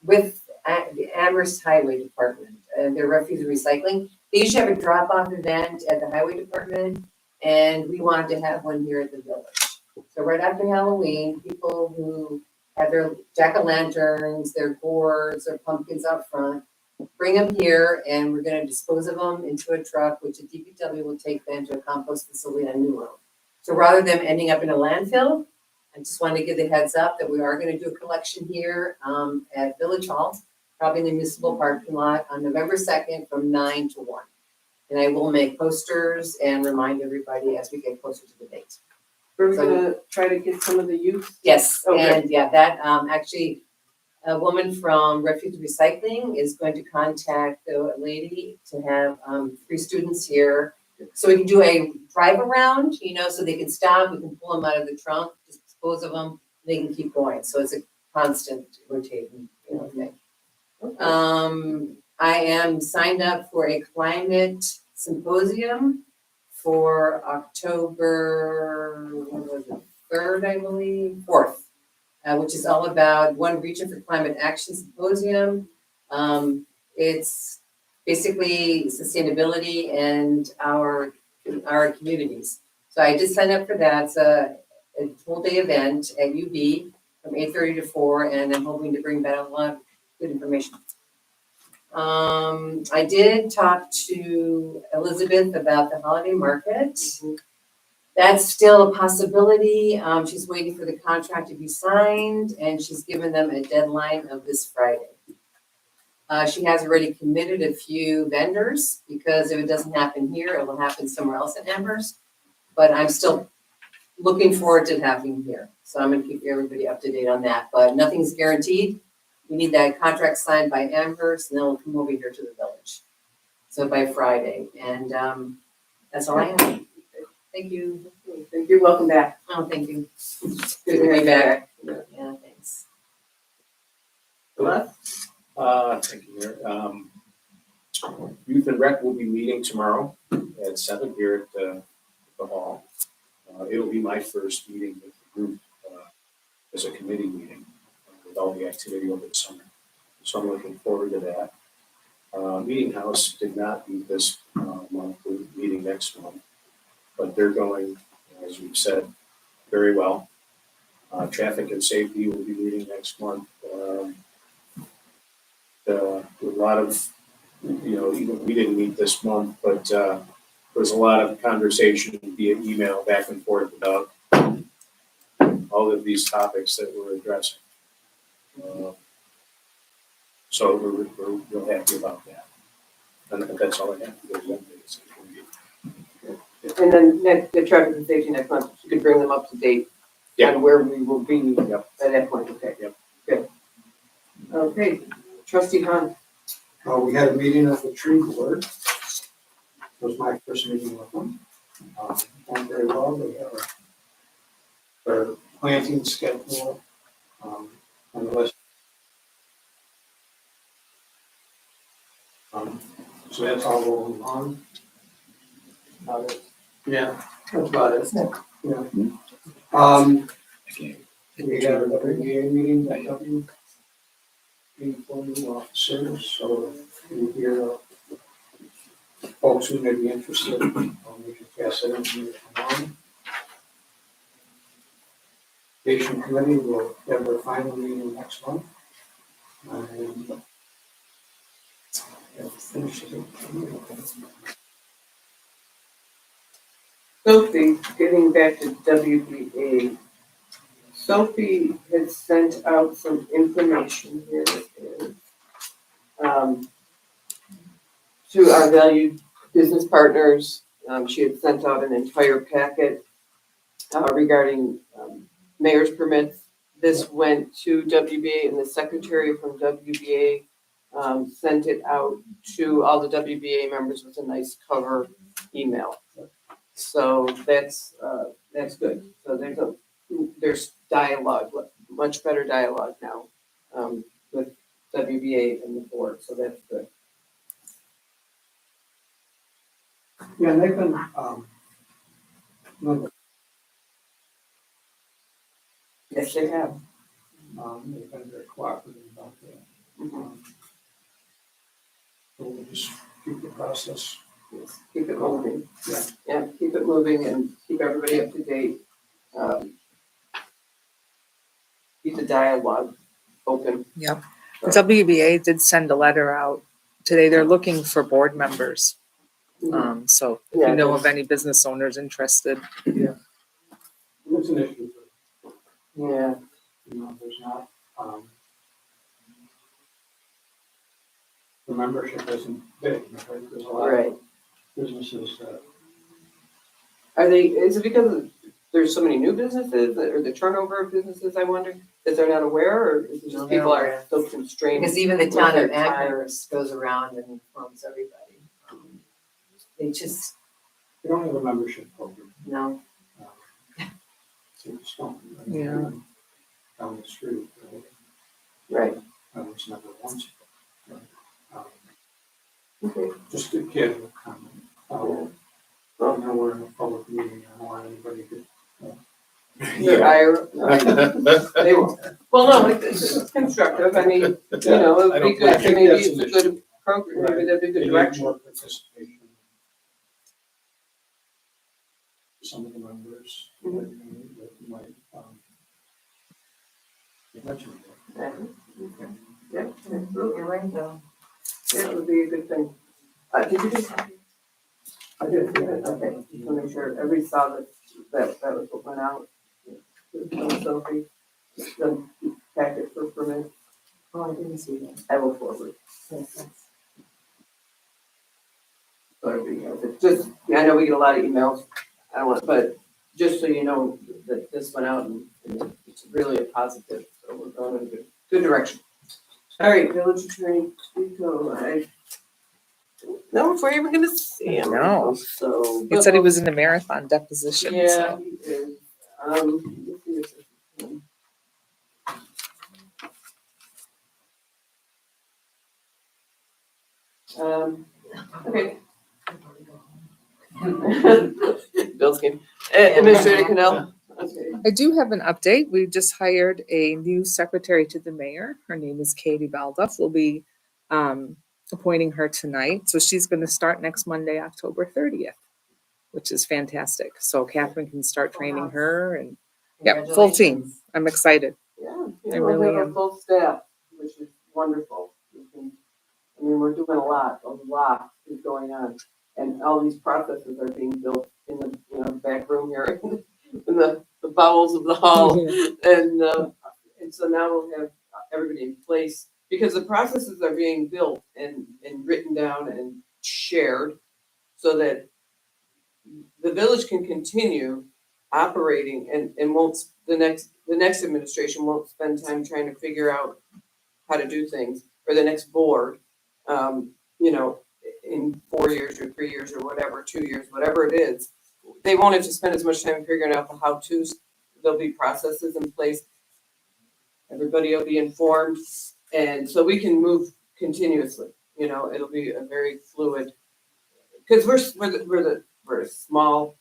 with the Amherst Highway Department, their refuse recycling. They usually have a drop-off event at the Highway Department, and we wanted to have one here at the village. So right after Halloween, people who have their jack-o'-lanterns, their gourds, their pumpkins out front, bring them here, and we're gonna dispose of them into a truck, which the DPW will take them to a compost facility on New Road. So rather than ending up in a landfill, I just wanted to give the heads up that we are gonna do a collection here at Village Hall, probably in the municipal parking lot on November 2nd from 9 to 1. And I will make posters and remind everybody as we get closer to the date. We're gonna try to get some of the youth. Yes, Okay. and yeah, that actually, a woman from Refuse Recycling is going to contact the lady to have 3 students here. So we can do a drive around, so they can stop, we can pull them out of the trunk, dispose of them, they can keep going. So it's a constant rotating, thing. I am signed up for a climate symposium for October, 3rd, I believe, 4th. Which is all about One Region for Climate Action Symposium. It's basically sustainability and our communities. So I did sign up for that. It's a full day event at UB from 8:30 to 4, and I'm hoping to bring back a lot of good information. I did talk to Elizabeth about the holiday market. That's still a possibility. She's waiting for the contract to be signed, and she's given them a deadline of this Friday. She has already committed a few vendors, because if it doesn't happen here, it will happen somewhere else in Amherst. But I'm still looking forward to it happening here. So I'm gonna keep everybody up to date on that, but nothing's guaranteed. We need that contract signed by Amherst, and then we'll come over here to the village. So by Friday, and that's all I have. Thank you. Thank you, welcome back. Oh, thank you. Good to be back. Yeah, thanks. Thank you, Mayor. Youth and Rec will be meeting tomorrow at 7 here at the hall. It'll be my first meeting with the group as a committee meeting with all the activity over the summer. So I'm looking forward to that. Meeting House did not meet this month, we're meeting next month, but they're going, as we've said, very well. Traffic and Safety will be meeting next month. A lot of, even we didn't meet this month, but there's a lot of conversation via email back and forth about all of these topics that we're addressing. So we're real happy about that. And that's all I have. And then the traffic and safety next month, you could bring them up to date Yeah. on where we will be Yep. at that point, okay? Yep. Good. Okay, trustee Hunt. We had a meeting of the tree board. It was my first meeting with them. Went very well. They have their planting schedule on the list. So that's all going on. Yeah, that's about it. Yeah. We had a WBA meeting that W. For new officers, so if you hear folks who may be interested, we can pass that information on. Education Committee will have their final meeting next month. And finish it. Sophie, getting back to WBA. Sophie has sent out some information here. To our valued business partners. She had sent out an entire packet regarding mayor's permits. This went to WBA, and the secretary from WBA sent it out to all the WBA members with a nice cover email. So that's good. So there's dialogue, much better dialogue now, with WBA and the board, so that's good. Yeah, and they've been, Yes, they have. they've been very cooperative about that. Mhm. So we'll just keep the process. Yes, keep it moving. Yeah. Yeah, keep it moving and keep everybody up to date. Keep the dialogue open. Yep. WBA did send a letter out today. They're looking for board members. So if Yeah, you know of any business owners interested, It's an issue, Yeah, there's not, the membership isn't big, right? There's a lot right. of businesses that, Is it because there's so many new businesses or the turnover of businesses, I wonder, that they're not aware, or is it No, just they're people are aware. so constrained? Because even the with town their of time? Amherst goes around and informs everybody. They just, they don't have a membership program. no, So it's don't. Yeah. Down the street, Right, it's never once. okay. Just a casual comment. I know we're in a public meeting, I don't want anybody to. They're they won't. Well, no, it's constructive, I mean, it'd be good, I think maybe that's it's an a good program, maybe that'd be a They good need direction. more participation. Some of the members that you might, eventually. Yeah, absolutely. you're right though. That would be a good thing. Did you just? I did, yeah. Okay, just to make sure everybody saw that was what went out. Sophie, the packet for permit, Oh, I didn't see that. I will forward. Yes, that's- So everybody has it. Just, I know we get a lot of emails, I don't want, but just so you know that this went out and it's really a positive, so we're going in a good direction. All right, village attorney, Rico, no, if we're even gonna see him. No. So. he said he was in a marathon deposition. Yeah, So. he is. Let's see if this is- Okay. Bill's game. Administrator Canal. Okay. I do have an update. We just hired a new secretary to the mayor. Her name is Katie Balduff. We'll be appointing her tonight. So she's going to start next Monday, October 30th, which is fantastic. So Catherine can start training her and yeah, full team. Congratulations. I'm excited. Yeah, I we'll really have a am. full staff, which is wonderful. I mean, we're doing a lot is going on. And all these processes are being built in the back room here, in the bowels of the hall. And so now we'll have everybody in place, because the processes are being built and written down and shared so that the village can continue operating and won't, the next administration won't spend time trying to figure out how to do things, or the next board, in 4 years or 3 years or whatever, 2 years, whatever it is. They won't have to spend as much time figuring out the how-tos. There'll be processes in place. Everybody will be informed, and so we can move continuously. It'll be a very fluid, because we're a small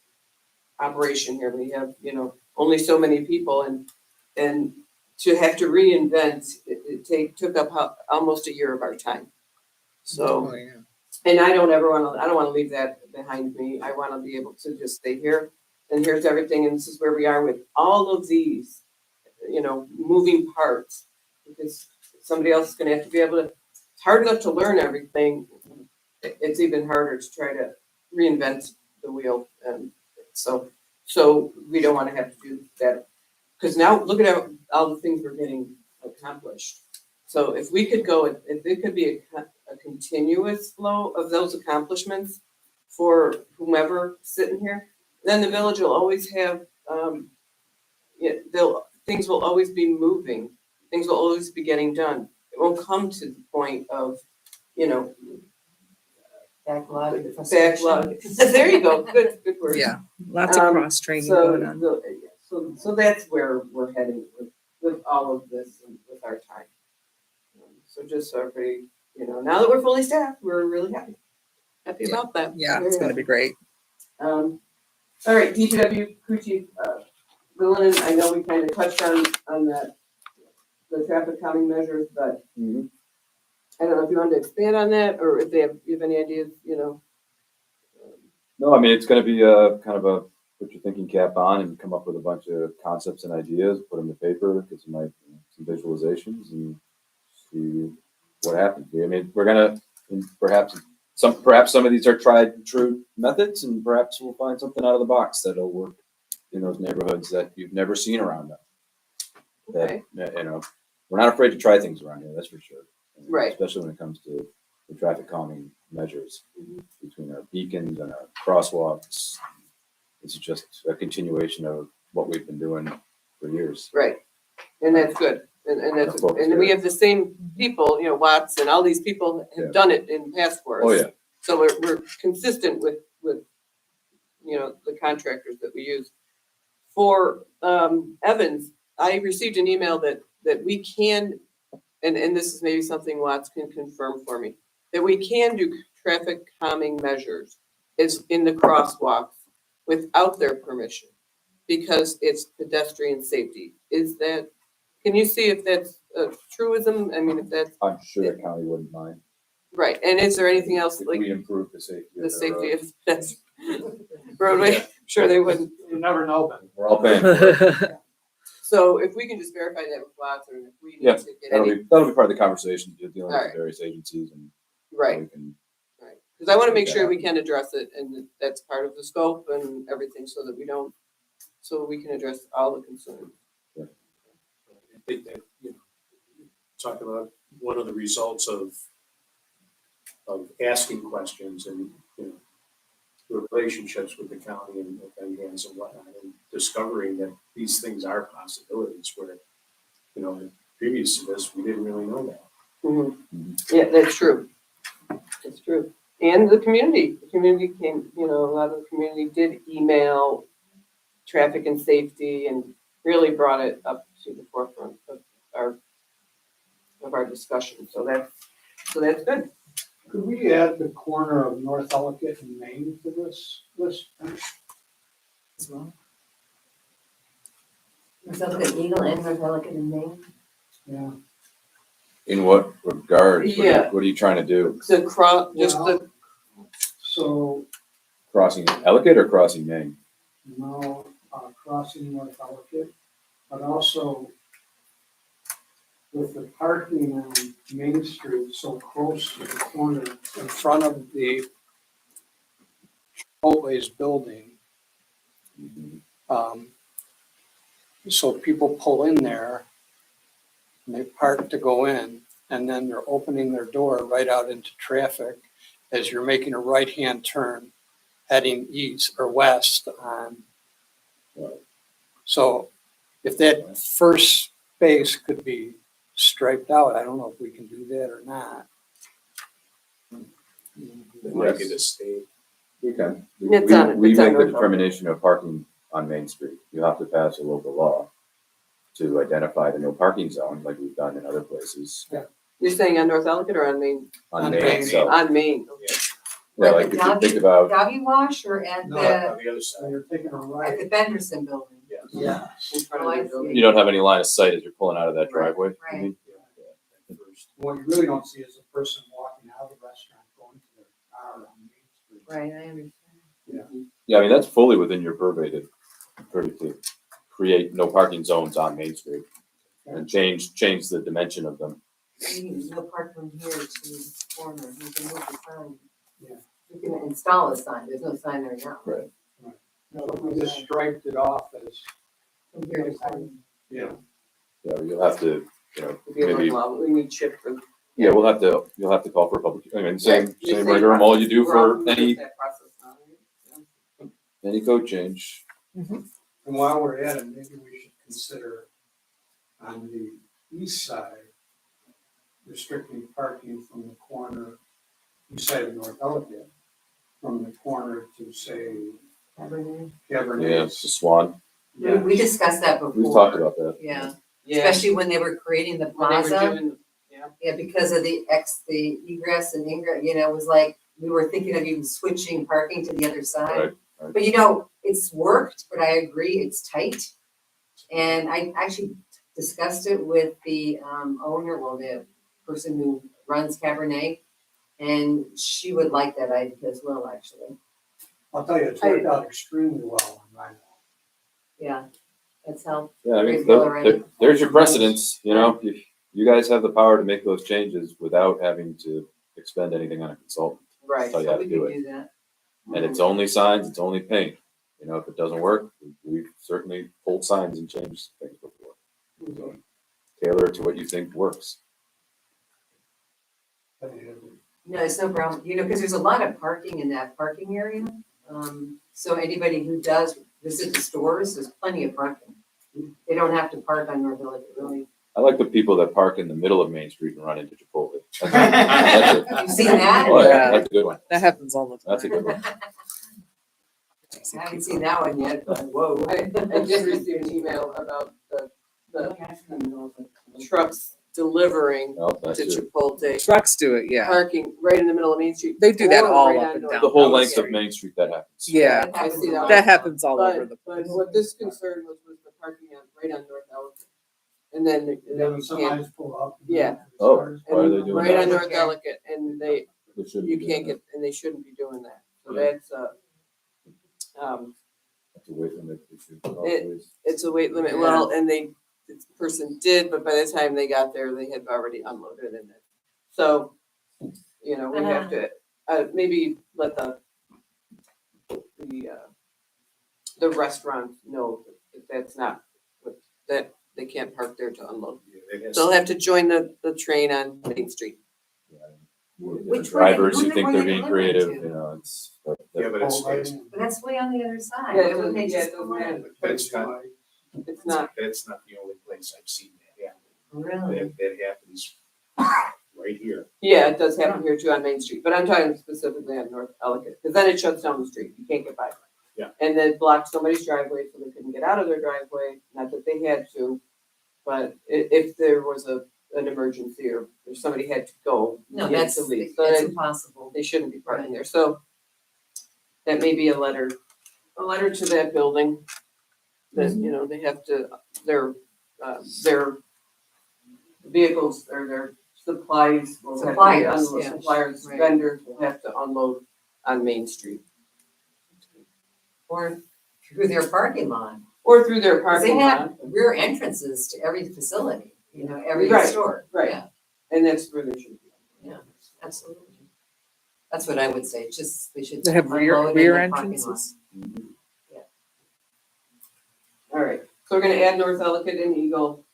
operation here. We have, only so many people, and to have to reinvent, it took up almost a year of our time. So, Oh, yeah. and I don't want to leave that behind me. I want to be able to just stay here, and here's everything, and this is where we are with all of these, moving parts, because somebody else is going to have to be able to, it's hard enough to learn everything. It's even harder to try to reinvent the wheel. And so we don't want to have to do that, because now look at all the things we're getting accomplished. So if it could be a continuous flow of those accomplishments for whomever sitting here, then the village will always have, things will always be moving. Things will always be getting done. won't come to the point of, you know, Backlog and frustration. backlog. There you go, good word. Yeah, lots of cross training going on. So that's where we're heading with all of this and with our time. So just so everybody, you know, now that we're fully staffed, we're really happy about that. Yeah, it's gonna be great. All right, DPW crew chief, Lillian, I know we kind of touched on that, the traffic calming measures, but Mhm. I don't know if you wanted to expand on that, or if you have any ideas, you know. No, I mean, it's gonna be a kind of a, put your thinking cap on and come up with a bunch of concepts and ideas, put them to paper, get some visualizations and see what happens. I mean, we're gonna, and perhaps some of these are tried and true methods, and perhaps we'll find something out of the box that'll work in those neighborhoods that you've never seen around them. Okay. That, you know, we're not afraid to try things around here, that's for sure. Right. Especially when it comes to the traffic calming measures between our beacons and our crosswalks. It's just a continuation of what we've been doing for years. Right, and that's good, and that's, and we have the same people, you know, Watts and all these people Yeah. have done it in past for us. Oh, yeah. So we're consistent with, you know, the contractors that we use. For, Evans, I received an email that we can, and this is maybe something Watts can confirm for me, that we can do traffic calming measures is in the crosswalks without their permission, because it's pedestrian safety. Is that, can you see if that's a truism? I mean, if that's, I'm sure the county wouldn't mind right, and is there anything else if like we improve the safety of the the safety road. of that's roadway? Sure they wouldn't. You never know, Ben. We're all paying for it. So if we can just verify that with Watts, or if we need Yeah, to get That'll any, be part of the conversation, you're dealing with Alright. the various agencies and how right, we can, right. Because I want to make sure we can address it, and that that's part of the scope and everything, so that we don't, so we can address all the concerns. I think that, you know, talk about one of the results of asking questions and, you know, the relationships with the county and with NGANs and whatnot, and discovering that these things are possibilities where, you know, previous to this, we didn't really know that. Yeah, that's true. It's true. And the community came, you know, a lot of the community did email traffic and safety and really brought it up to the forefront of our discussion. So that's good. Could we add the corner of North Ellicott and Main to this list? As well. North Ellicott Eagle and North Ellicott in Maine. Yeah. in what regards? Yeah. What are you trying to do? The cross, just the, So, Crossing Ellicott or crossing Main? now, crossing North Ellicott, but also with the parking on Main Street so close to the corner in front of the Chipotle's building. So people pull in there and they park to go in, and then they're opening their door right out into traffic as you're making a right-hand turn heading east or west on. So if that first space could be striped out, I don't know if we can do that or not. It might be the state. We can. It's on- We it's on make the North determination of parking on Main Street. You have to pass a local law to identify the no parking zone, like we've done in other places. you're saying on North Ellicott or on Main? On Main. Main, so, On Main. yeah, like if you think about, Doggy wash or at No, the, On the other side. So you're taking a at right. the Benderson building? Yeah. In front Oh, of I the building. see. you don't have any line of sight as you're pulling out of that Right, driveway. I right. mean, What you really don't see is a person walking out of the restaurant going to their car on Main Street. Right, I understand. Yeah, I mean, that's fully within your purvey to create no parking zones on Main Street and change the dimension of them. There's no park from here to the corner, you can move the sign. Yeah. You can install a sign, there's no sign there now. Right. So we just striped it off as, From here to corner. yeah. Yeah, you'll have to, We have maybe, one law, we need Chip for. yeah, you'll have to call for a public, I mean, same You're saying rigmarole you do we're all for familiar any with that process now, right? any code change. And while we're at it, maybe we should consider on the east side, restricting parking from the corner, east side of North Ellicott, from the corner to say Cabernet. Yeah, Cabernet's. the Swan. We discussed that before. We've talked about that. Yeah, Yeah, especially when they were creating the when they were plaza. doing, yeah. Yeah, because of the egress and ingress, it was like, we were thinking of even switching parking to the other side. Right. But it's worked, but I agree, it's tight. And I actually discussed it with the owner, well, the person who runs Cabernet. And she would like that idea as well, actually. I'll tell you, it's worked out extremely well on Rhino. Yeah, that's how. Yeah, I mean, Great color, right? there's your precedents, if you guys have the power to make those changes without having to expend anything on a consultant. Right, That's how you so have we to do could it. do that. And it's only signs, it's only paint. If it doesn't work, we've certainly pulled signs and changed things before. So tailor it to what you think works. No, it's no problem, because there's a lot of parking in that parking area. So anybody who does visit the stores, there's plenty of parking. They don't have to park on North Ellicott, really. I like the people that park in the middle of Main Street and run into Chipotle. That's You've seen that? Oh, yeah, Yeah. that's a good one. That happens all the time. That's a good one. I haven't seen that one yet, but whoa. I did receive an email about the trucks delivering No, that's to it. Chipotle, Trucks do it, yeah. parking right in the middle of Main Street. They do that or all right up on and North down. The whole Ellicott. length of Main Street, that happens. Yeah, I see that. that happens all over the But place. what this concern was the parking on, right on North Ellicott. And then And then you some can't, eyes pull up. Yeah. Oh. Cars. Why are they and doing right that? on North Ellicott, and They shouldn't you be can't doing get, and they shouldn't be doing that. So Yeah. that's, That's a weight limit issue. It- Always. it's a weight limit, well, and this person did, but by the time they got there, they had already unloaded in it. So, we have to, maybe let the restaurant know that that's not, that they can't park there to unload. Yeah, it has- They'll have to join the train on Main Street. Which way- Drivers who who they- think where they're they being delivering creative, to? it's. Yeah, but it's, But that's way on the other side. Yeah, it Why wouldn't they doesn't- yeah, just it go doesn't in? matter. that's not, It's not, that's not the only place I've seen that happen. Really? That happens right here. yeah, it does happen here too on Main Street, but I'm talking specifically on North Ellicott, because then it shuts down the street, you can't get by. Yeah. And then blocks somebody's driveway, so they couldn't get out of their driveway, not that they had to, but if there was an emergency or if somebody had to go. No, they had that's, to leave. So that's they- impossible. they shouldn't be parking there, so that may be a letter to that building. That, they have to, their vehicles or their supplies will have to be Suppliers, unloaded. yeah. Suppliers, Right. vendors will have to unload on Main Street. Or through their parking lot. Or through their 'Cause they parking have lot, rear entrances to every facility, every Right, store. right. Yeah, and that's where they should be. absolutely. That's what I would say, just, they should. They have unload rear in rear the parking lot. entrances. All right, so we're gonna add North Ellicott and Eagle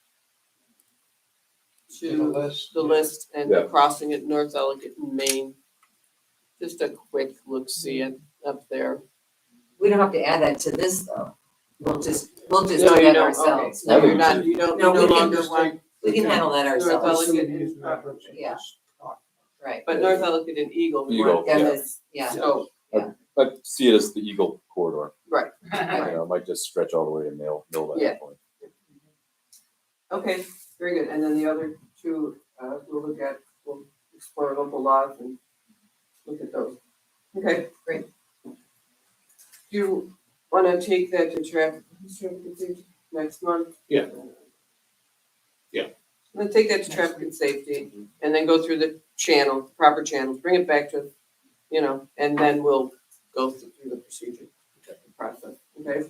To the to list. the list and Yeah. crossing at North Ellicott and Main. Just a quick look-see it up there. We don't have to add that to this, though. We'll just No, do you that don't, ourselves. okay. No, I think you're not, you don't, No, you no we can longer just want, We can handle that North ourselves, Ellicott. Use reference. Yeah. right. but North Ellicott and Eagle, we Eagle, want Yeah, them that's- yeah. so, I see it as the Eagle corridor. right. It might just stretch all the way to Mill at Yeah. that point. Okay, very good. And then the other two, we'll explore local laws and look at those. Okay, great. Do you wanna take that to traffic safety next month? Yeah. Yeah. I'm gonna take that to traffic and safety and then go through the proper channels, bring it back to, and then we'll go through the procedure, process, okay?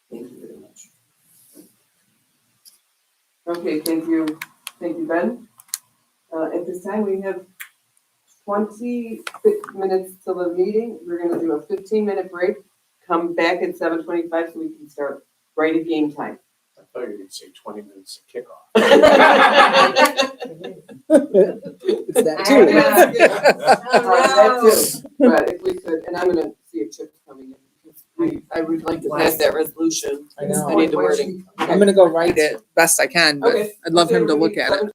Thank you very much. Okay, thank you, Ben. At this time, we have 20 minutes till the meeting. We're gonna do a 15-minute break, come back at 7:25 so we can start right at game time. I thought you were gonna say 20 minutes of kickoff. It's that I too. know. That too. But if we could, and I'm gonna see if Chip's coming in, because I would like to pass that resolution. I know. I need the wording. I'm gonna go write it best I can, but Okay. I'd love him to look at it.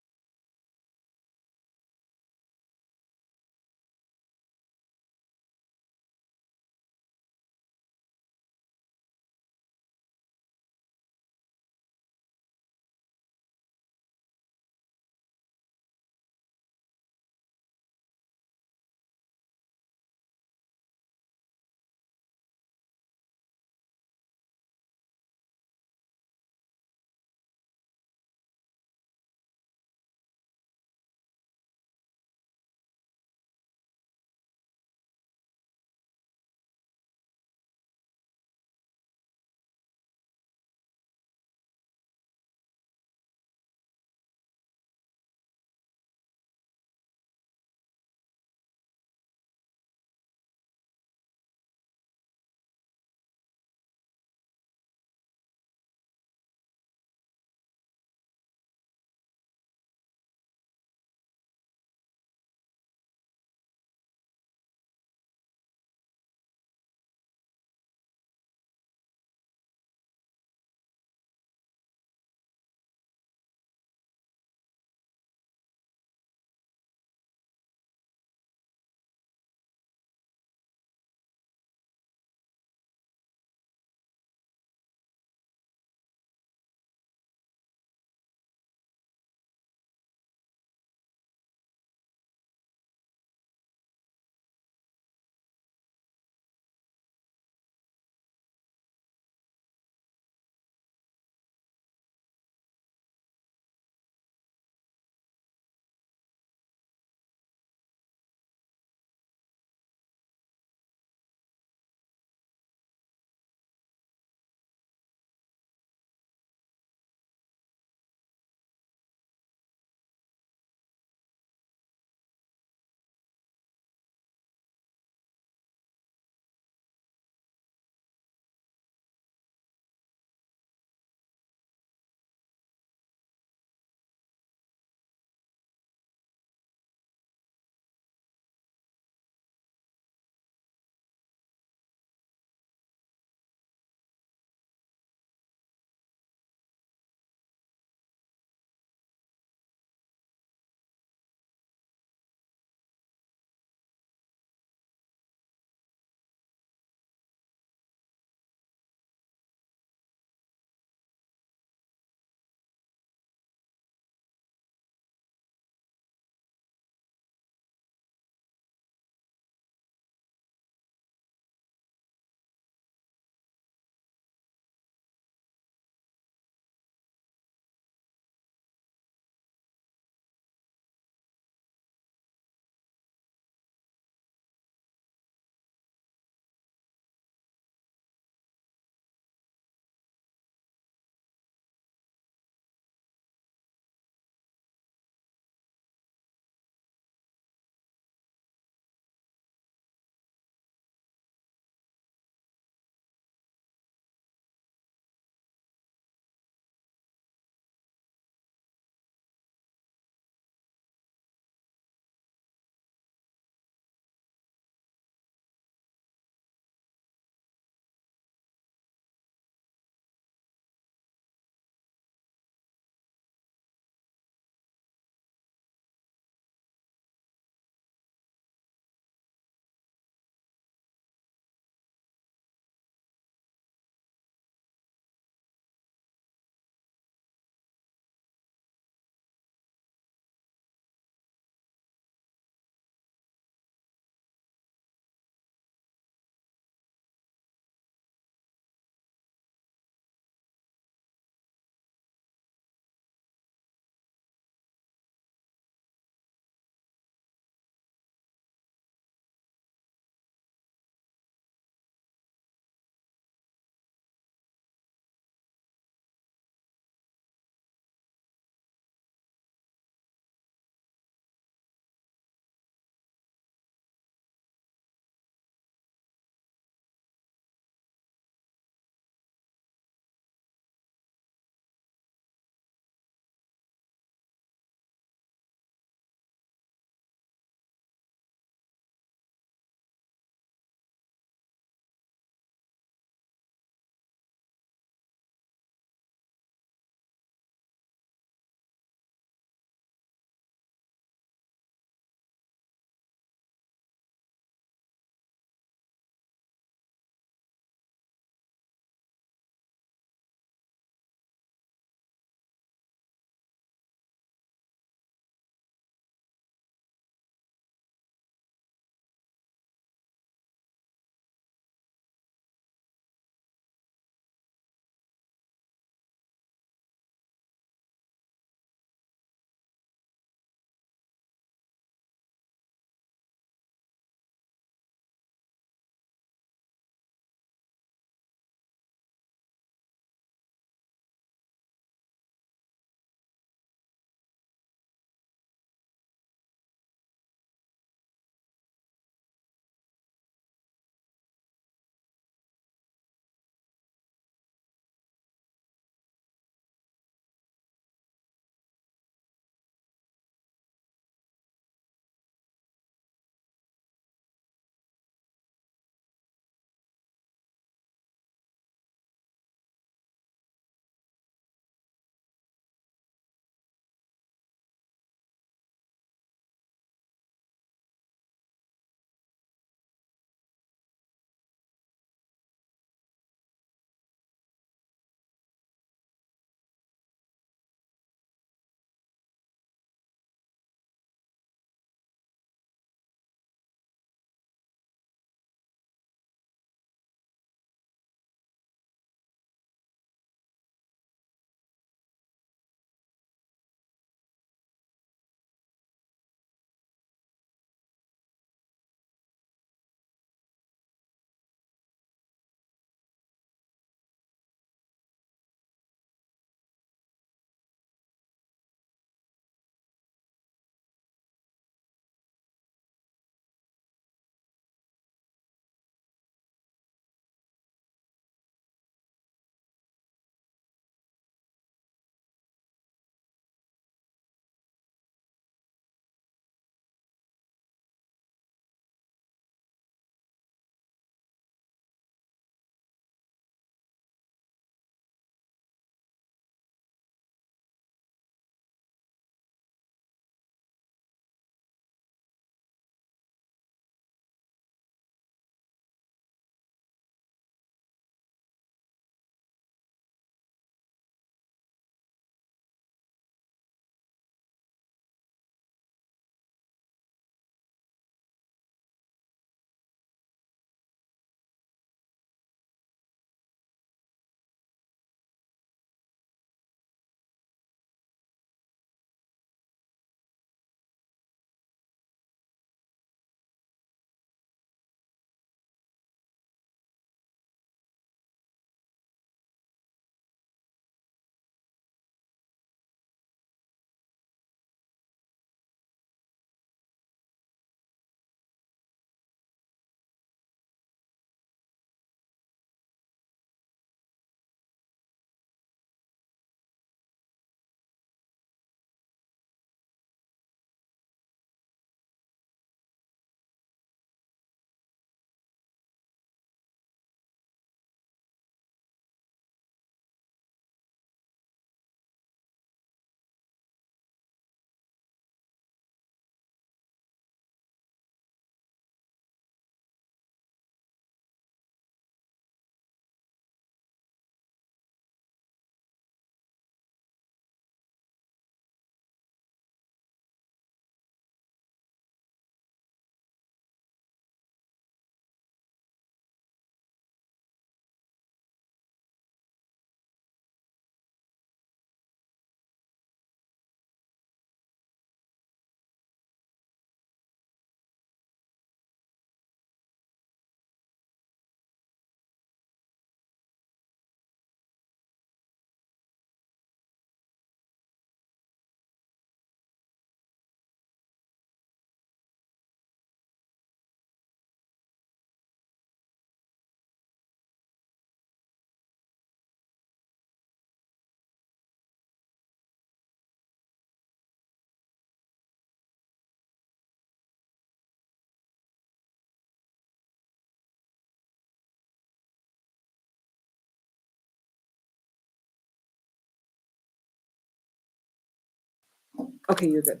Okay, you're good.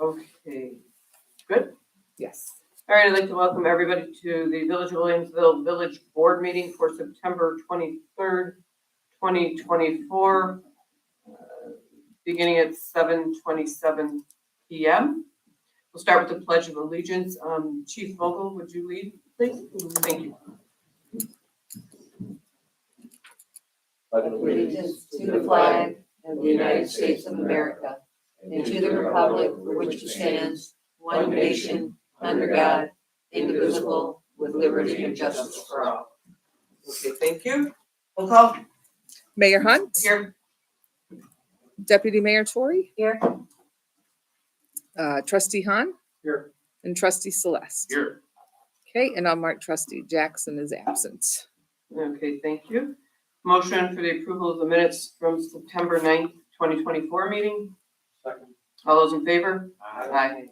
Okay, good. Yes. All right, I'd like to welcome everybody to the Village of Williamsville Village Board meeting for September 23rd, 2024, beginning at 7:27 p.m. We'll start with the Pledge of Allegiance. Chief Vogel, would you lead, please? Thank you. Allegiance to the flag of the United States of America and to the republic for which it stands, one nation, under God, indivisible, with liberty and justice for all. Okay, thank you. Roll call. Mayor Hunt, Here. Deputy Mayor Tory, Here. Trustee Hahn, Here. and Trustee Celeste. Here. Okay, and I'll mark Trustee Jackson is absent. Okay, thank you. Motion for the approval of the minutes from September 9th, 2024 meeting. Second. All those in favor? Aye.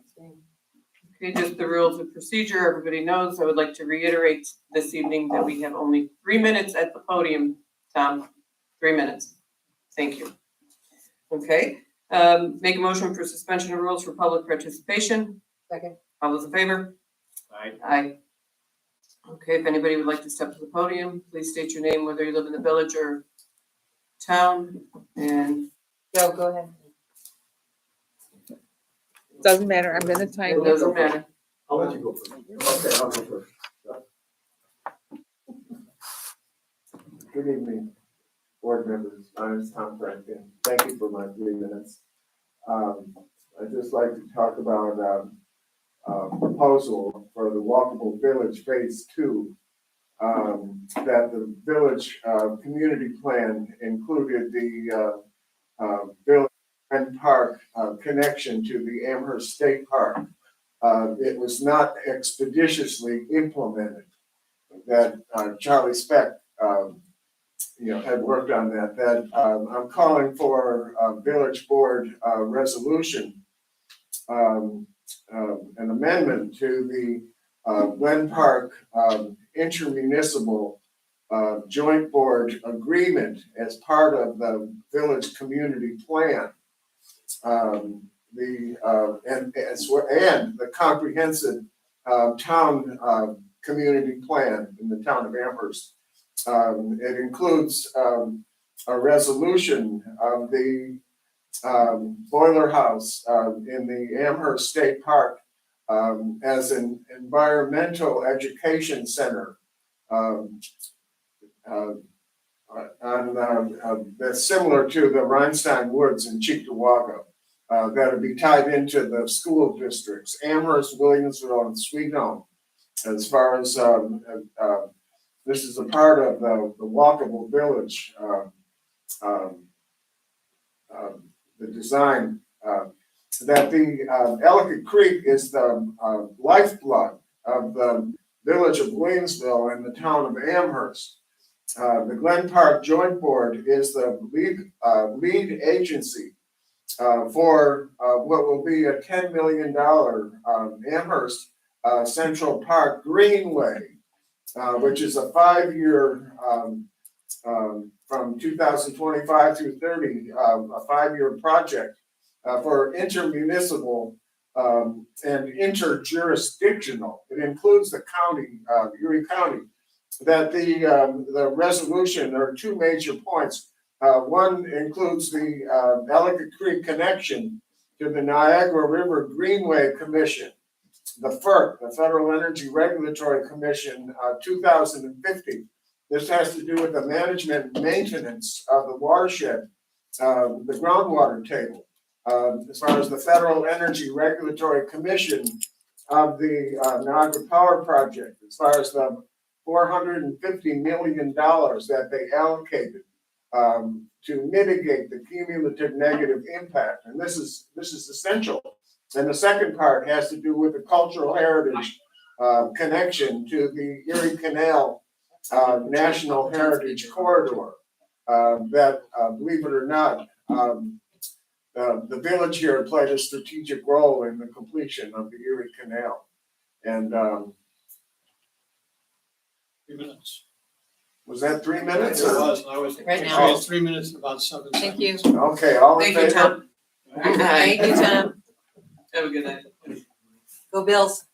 Okay, just the rules of procedure, everybody knows. I would like to reiterate this evening that we have only 3 minutes at the podium. Tom, 3 minutes. Thank you. Okay, make a motion for suspension of rules for public participation. Second. All those in favor? Aye. Aye. Okay, if anybody would like to step to the podium, please state your name, whether you live in the village or town, and Joe, go ahead. Doesn't matter, I'm gonna time it you. doesn't matter. I'll let you go first. Okay, I'll go first. Good evening, board members. My name is Tom Franklin. Thank you for my 3 minutes. I'd just like to talk about a proposal for the walkable village phase 2. That the village community plan included the village and park connection to the Amherst State Park. It was not expeditiously implemented. That Charlie Speck had worked on that, I'm calling for a village board resolution, an amendment to the Glen Park intermunicipal joint board agreement as part of the village community plan. And the comprehensive town community plan in the town of Amherst. It includes a resolution of the boiler house in the Amherst State Park as an environmental education center that's similar to the Rhinestone Woods in Cheektowaga. That'll be tied into the school districts, Amherst, Williamsville, and Sweet Home. As far as this is a part of the walkable village, the design, that the Ellicott Creek is the lifeblood of the village of Williamsville and the town of Amherst. The Glen Park Joint Board is the lead agency for what will be a $10 million Amherst Central Park Greenway, which is a 5-year, from 2025 through 30, a 5-year project for intermunicipal and interjurisdictional. It includes the county, Erie County. That the resolution, there are 2 major points. One includes the Ellicott Creek connection to the Niagara River Greenway Commission, the FERC, the Federal Energy Regulatory Commission, 2050. This has to do with the management and maintenance of the watershed, the groundwater table. As far as the Federal Energy Regulatory Commission of the Niagara Power Project, as far as the $450 million that they allocated to mitigate the cumulative negative impact. And this is essential. And the second part has to do with the cultural heritage connection to the Erie Canal National Heritage Corridor. That, believe it or not, the village here played a strategic role in the completion of the Erie Canal. And 3 minutes. was that 3 minutes? It was, and I was, Right I now. had 3 minutes and about 7 seconds. Thank you. Okay, all in Thank you, favor? Tom. Thank you, Tom. Have a good night. Go Bills.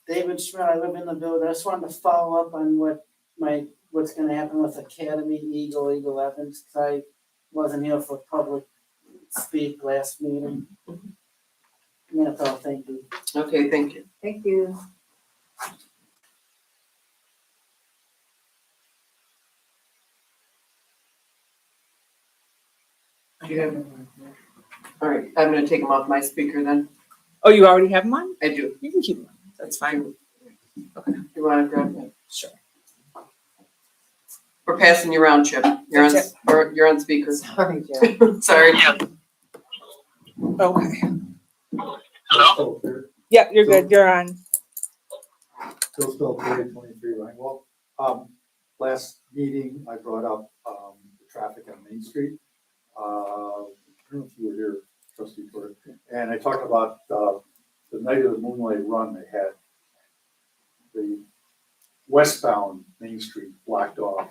David Schmidt, I live in the village. I just wanted to follow up on what's gonna happen with Academy Eagle Evans, because I wasn't here for public speak last meeting. And that's all, thank you. Okay, thank you. Thank you. All right, I'm gonna take them off my speaker then. Oh, you already have them on? I do. You can keep them on. That's fine. You wanna grab that? Sure. We're passing you around, Chip. You're on speaker. Sorry, Joe. Sorry. Okay. Hello? Yep, you're good. You're on. Bill Spill, 23 Langwell. Last meeting, I brought up, the traffic on Main Street. I don't know if you were here, trustee Porter, and I talked about, the night of the Moonlight Run, they had the westbound Main Street blocked off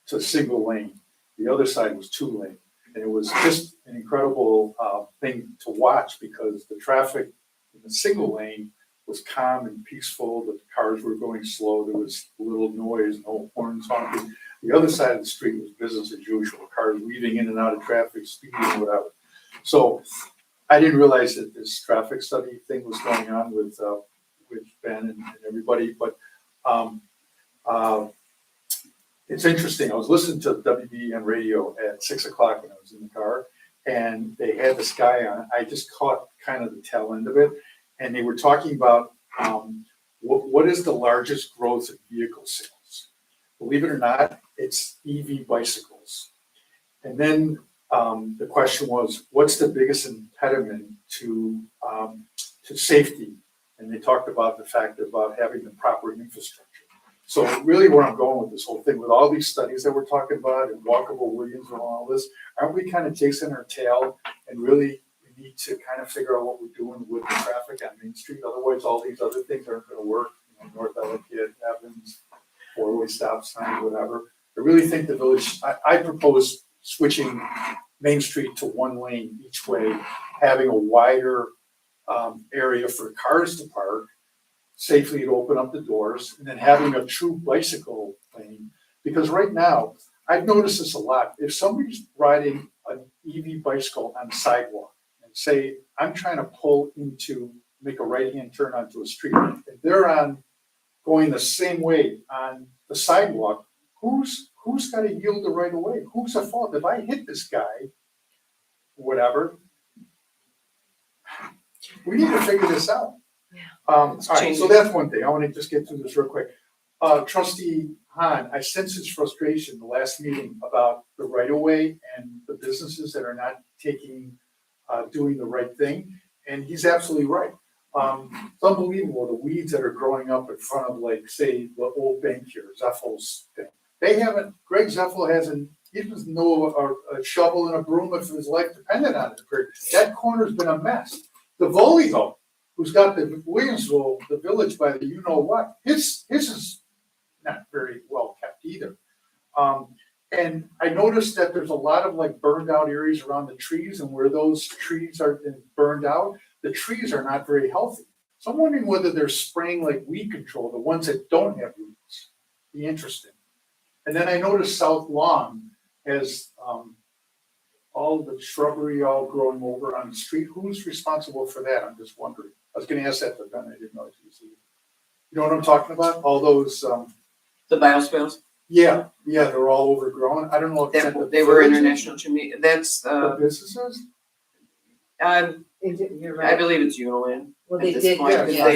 to single lane. The other side was 2 lane. And it was just an incredible, thing to watch because the traffic in the single lane was calm and peaceful. The cars were going slow. There was little noise, no horns honking. The other side of the street was business as usual, cars weaving in and out of traffic, speeding, whatever. So I didn't realize that this traffic study thing was going on with Ben and everybody, but it's interesting. I was listening to WBN radio at 6 o'clock when I was in the car, and they had this guy on. I just caught kind of the tail end of it, and they were talking about what is the largest growth in vehicle sales. Believe it or not, it's EV bicycles. And then the question was, what's the biggest impediment to safety? And they talked about the fact about having the proper infrastructure. So really where I'm going with this whole thing, with all these studies that we're talking about and walkable Williamsville and all this, aren't we kind of chasing our tail and really we need to kind of figure out what we're doing with the traffic on Main Street? Otherwise, all these other things aren't going to work. You know, North Ellicott, Evans, 4-way stop sign, whatever. I really think the village, I propose switching Main Street to 1 lane each way, having a wider area for cars to park, safely to open up the doors, and then having a true bicycle lane. Because right now, I've noticed this a lot. If somebody's riding an EV bicycle on the sidewalk and say, I'm trying to pull into, make a right-hand turn onto a street, and they're going the same way on the sidewalk, who's got to yield the right of way? Who's at fault? If I hit this guy, whatever, we need to figure this out. All right, so that's one thing. I want to just get through this real quick. Trustee Hahn, I sense his frustration the last meeting about the right of way and the businesses that are not doing the right thing. And he's absolutely right. It's unbelievable the weeds that are growing up in front of, like, say, the old bank here, Zeffel's thing. Greg Zeffel he doesn't know a shovel and a broom if his life depended on it. That corner's been a mess. The Voli, though, who's got the Williamsville, the village by the you-know-what, his is not very well kept either. And I noticed that there's a lot of, like, burned out areas around the trees, and where those trees are burned out, the trees are not very healthy. So I'm wondering whether they're spraying, like, weed control, the ones that don't have weeds. Be interesting. And then I noticed South Lawn has all the shrubbery all growing over on the street. Who's responsible for that? I'm just wondering. I was gonna ask that to Ben, I didn't know if you see. You know what I'm talking about? All those, The biospheres, yeah, they're all overgrown. I don't know if it's at the they were villages, international chimney. That's, the businesses. You're I believe it's Uniland Well, at they this did, point, yeah, because yes.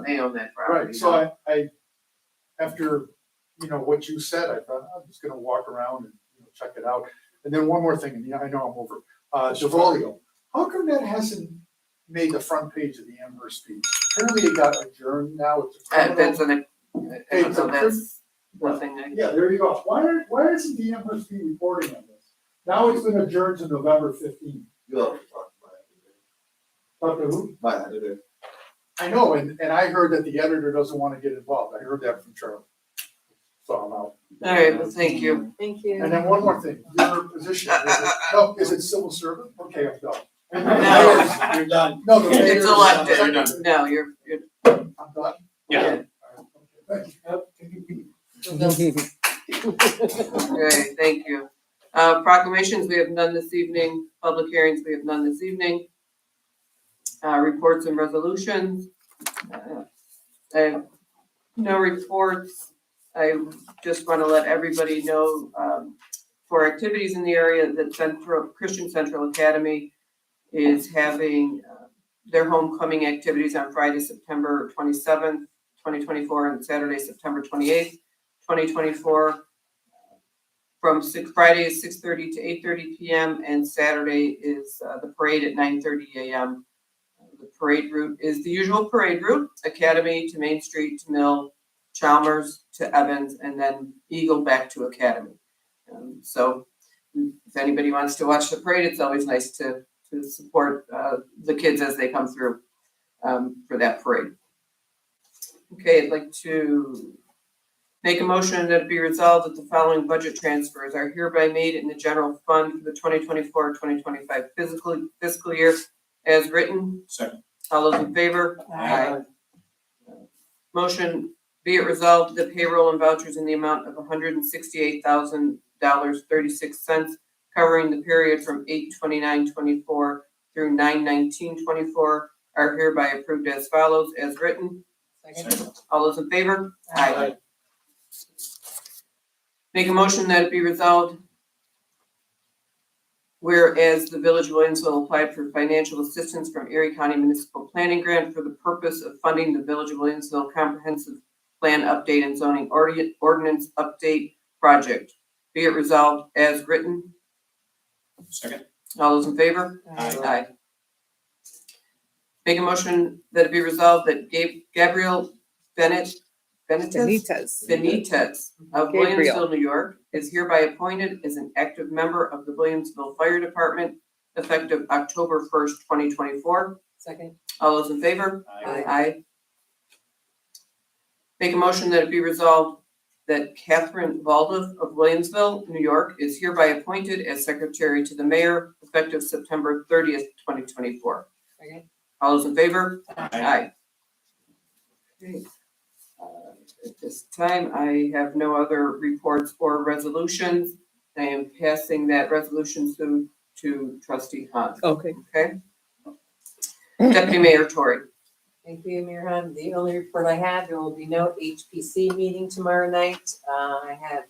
they own that property. Right, so I, after, what you said, I thought, I'm just gonna walk around and, check it out. And then one more thing, and I know I'm over, Devolio, how come that hasn't made the front page of the Amherst Beach? Apparently it got adjourned now, it's a criminal. That's an, Hey, it's a that's nothing. Yeah, there you go. Why isn't the Amherst Beach reporting on this? Now it's been adjourned to November 15th. You'll have to talk Talk to who? to my editor. I know, and I heard that the editor doesn't want to get involved. I heard that from Charlie. So I'm out. All right, well, thank you. Thank you. And then one more thing, your position, is it civil servant? Okay, I'm done. No. You're done. No, the mayor's. It's elected. You're done. No, you're, I'm done? yeah. Thank you. Great, thank you. Proclamations, we have none this evening. Public hearings, we have none this evening. Reports and resolutions. I have no reports. I just want to let everybody know, for activities in the area, that Christian Central Academy is having their homecoming activities on Friday, September 27th, 2024, and Saturday, September 28th, 2024. From Friday is 6:30 to 8:30 p.m. and Saturday is the parade at 9:30 a.m. The parade route is the usual parade route: Academy to Main Street to Mill, Chalmers to Evans, and then Eagle back to Academy. So if anybody wants to watch the parade, it's always nice to support the kids as they come through for that parade. Okay, I'd like to make a motion that it be resolved that the following budget transfers are hereby made in the general fund for the 2024-2025 fiscal year as written. Second. All those in favor? Aye. Motion, be it resolved that payroll and vouchers in the amount of $168,000.36 covering the period from 8/29/24 through 9/19/24 are hereby approved as follows, as written. Second. All those in favor? Aye. Make a motion that it be resolved whereas the Village of Williamsville applied for financial assistance from Erie County Municipal Planning Grant for the purpose of funding the Village of Williamsville Comprehensive Plan Update and Zoning Ordinance Update Project. Be it resolved as written. Second. All those in favor? Aye. Make a motion that it be resolved that Gabriel Benitez Benitez. of Gabriel. Williamsville, New York, is hereby appointed as an active member of the Williamsville Fire Department effective October 1st, 2024. Second. All those in favor? Aye. Make a motion that it be resolved that Catherine Valdiv of Williamsville, New York, is hereby appointed as secretary to the mayor effective September 30th, 2024. Second. All those in favor? Aye. Okay. At this time, I have no other reports or resolutions. I am passing that resolution to trustee Hunt. Okay. Okay? Deputy Mayor Tory. Thank you, Mayor Hunt. The only report I have, there will be no HPC meeting tomorrow night. I have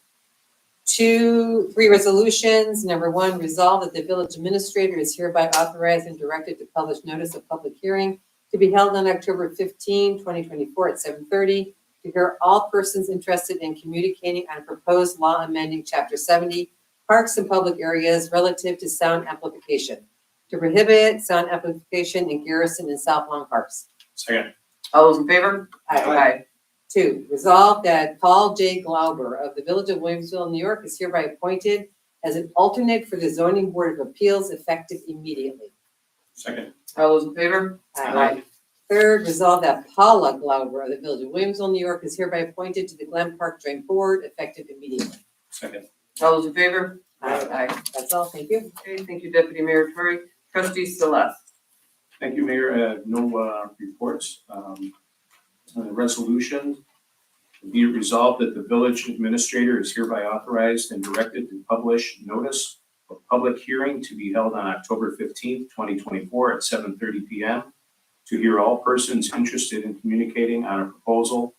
three resolutions. Number one, resolve that the village administrator is hereby authorized and directed to publish notice of public hearing to be held on October 15, 2024 at 7:30 to hear all persons interested in communicating on proposed law amending Chapter 70, Parks and Public Areas relative to sound amplification, to prohibit sound amplification in Garrison and South Lawn Parks. Second. All those in favor? Aye. Two, resolve that Paul J. Glauber of the Village of Williamsville, New York is hereby appointed as an alternate for the Zoning Board of Appeals effective immediately. Second. All those in favor? Aye. Third, resolve that Paula Glauber of the Village of Williamsville, New York is hereby appointed to the Glen Park Drain Board effective immediately. Second. All those in favor? Aye. That's all, thank you. Okay, thank you, Deputy Mayor Tory. Trustee Celeste. Thank you, Mayor. No reports. On the resolution, be it resolved that the village administrator is hereby authorized and directed to publish notice of public hearing to be held on October 15th, 2024 at 7:30 p.m. to hear all persons interested in communicating on a proposal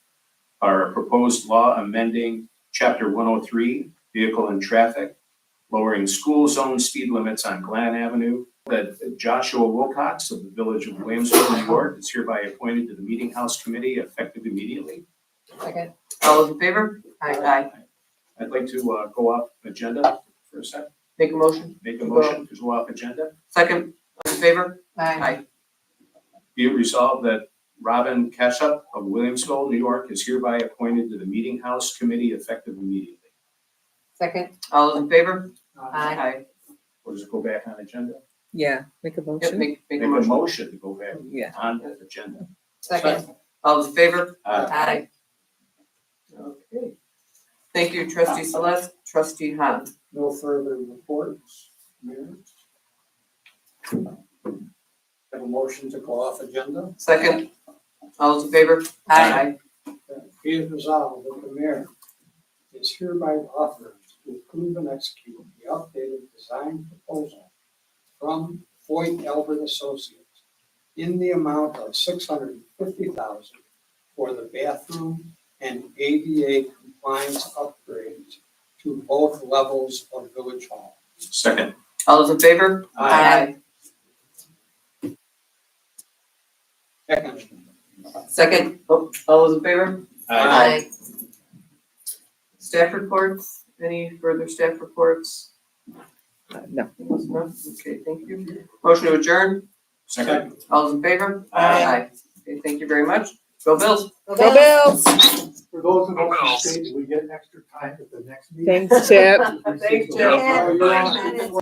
or a proposed law amending Chapter 103, Vehicle and Traffic, lowering school zone speed limits on Glen Avenue, that Joshua Wilcox of the Village of Williamsville, New York, is hereby appointed to the Meeting House Committee effective immediately. Second. All those in favor? Aye. I'd like to go off agenda for a second. Make a motion. Make a motion to go off agenda. Second, all in favor? Aye. Be it resolved that Robin Keshup of Williamsville, New York, is hereby appointed to the Meeting House Committee effective immediately. Second. All those in favor? Aye. We'll just go back on agenda. Yeah, make a Yep, motion. make Make a a motion. motion to go back Yeah. on the agenda. Second. All those in favor? Aye. Okay. Thank you, trustee Celeste, trustee Hahn. No further reports, Mayor. Have a motion to go off agenda. Second, all those in favor? Aye. Be it resolved that the mayor is hereby authorized to approve and execute the updated design proposal from Foyt Albert Associates in the amount of $650,000 for the bathroom and ADA compliance upgrades to both levels of Village Hall. Second. All those in favor? Aye. Second, Second, oh, all those in favor? Aye. Staff reports, any further staff reports? No. Okay, thank you. Motion to adjourn, Second. all those in favor? Aye. Okay, thank you very much. Go Bills. Go Bills! for those of us who stayed, we get extra time at the next meeting. Thanks, Chip. Thanks, Chip. Oh, you're Yeah. on.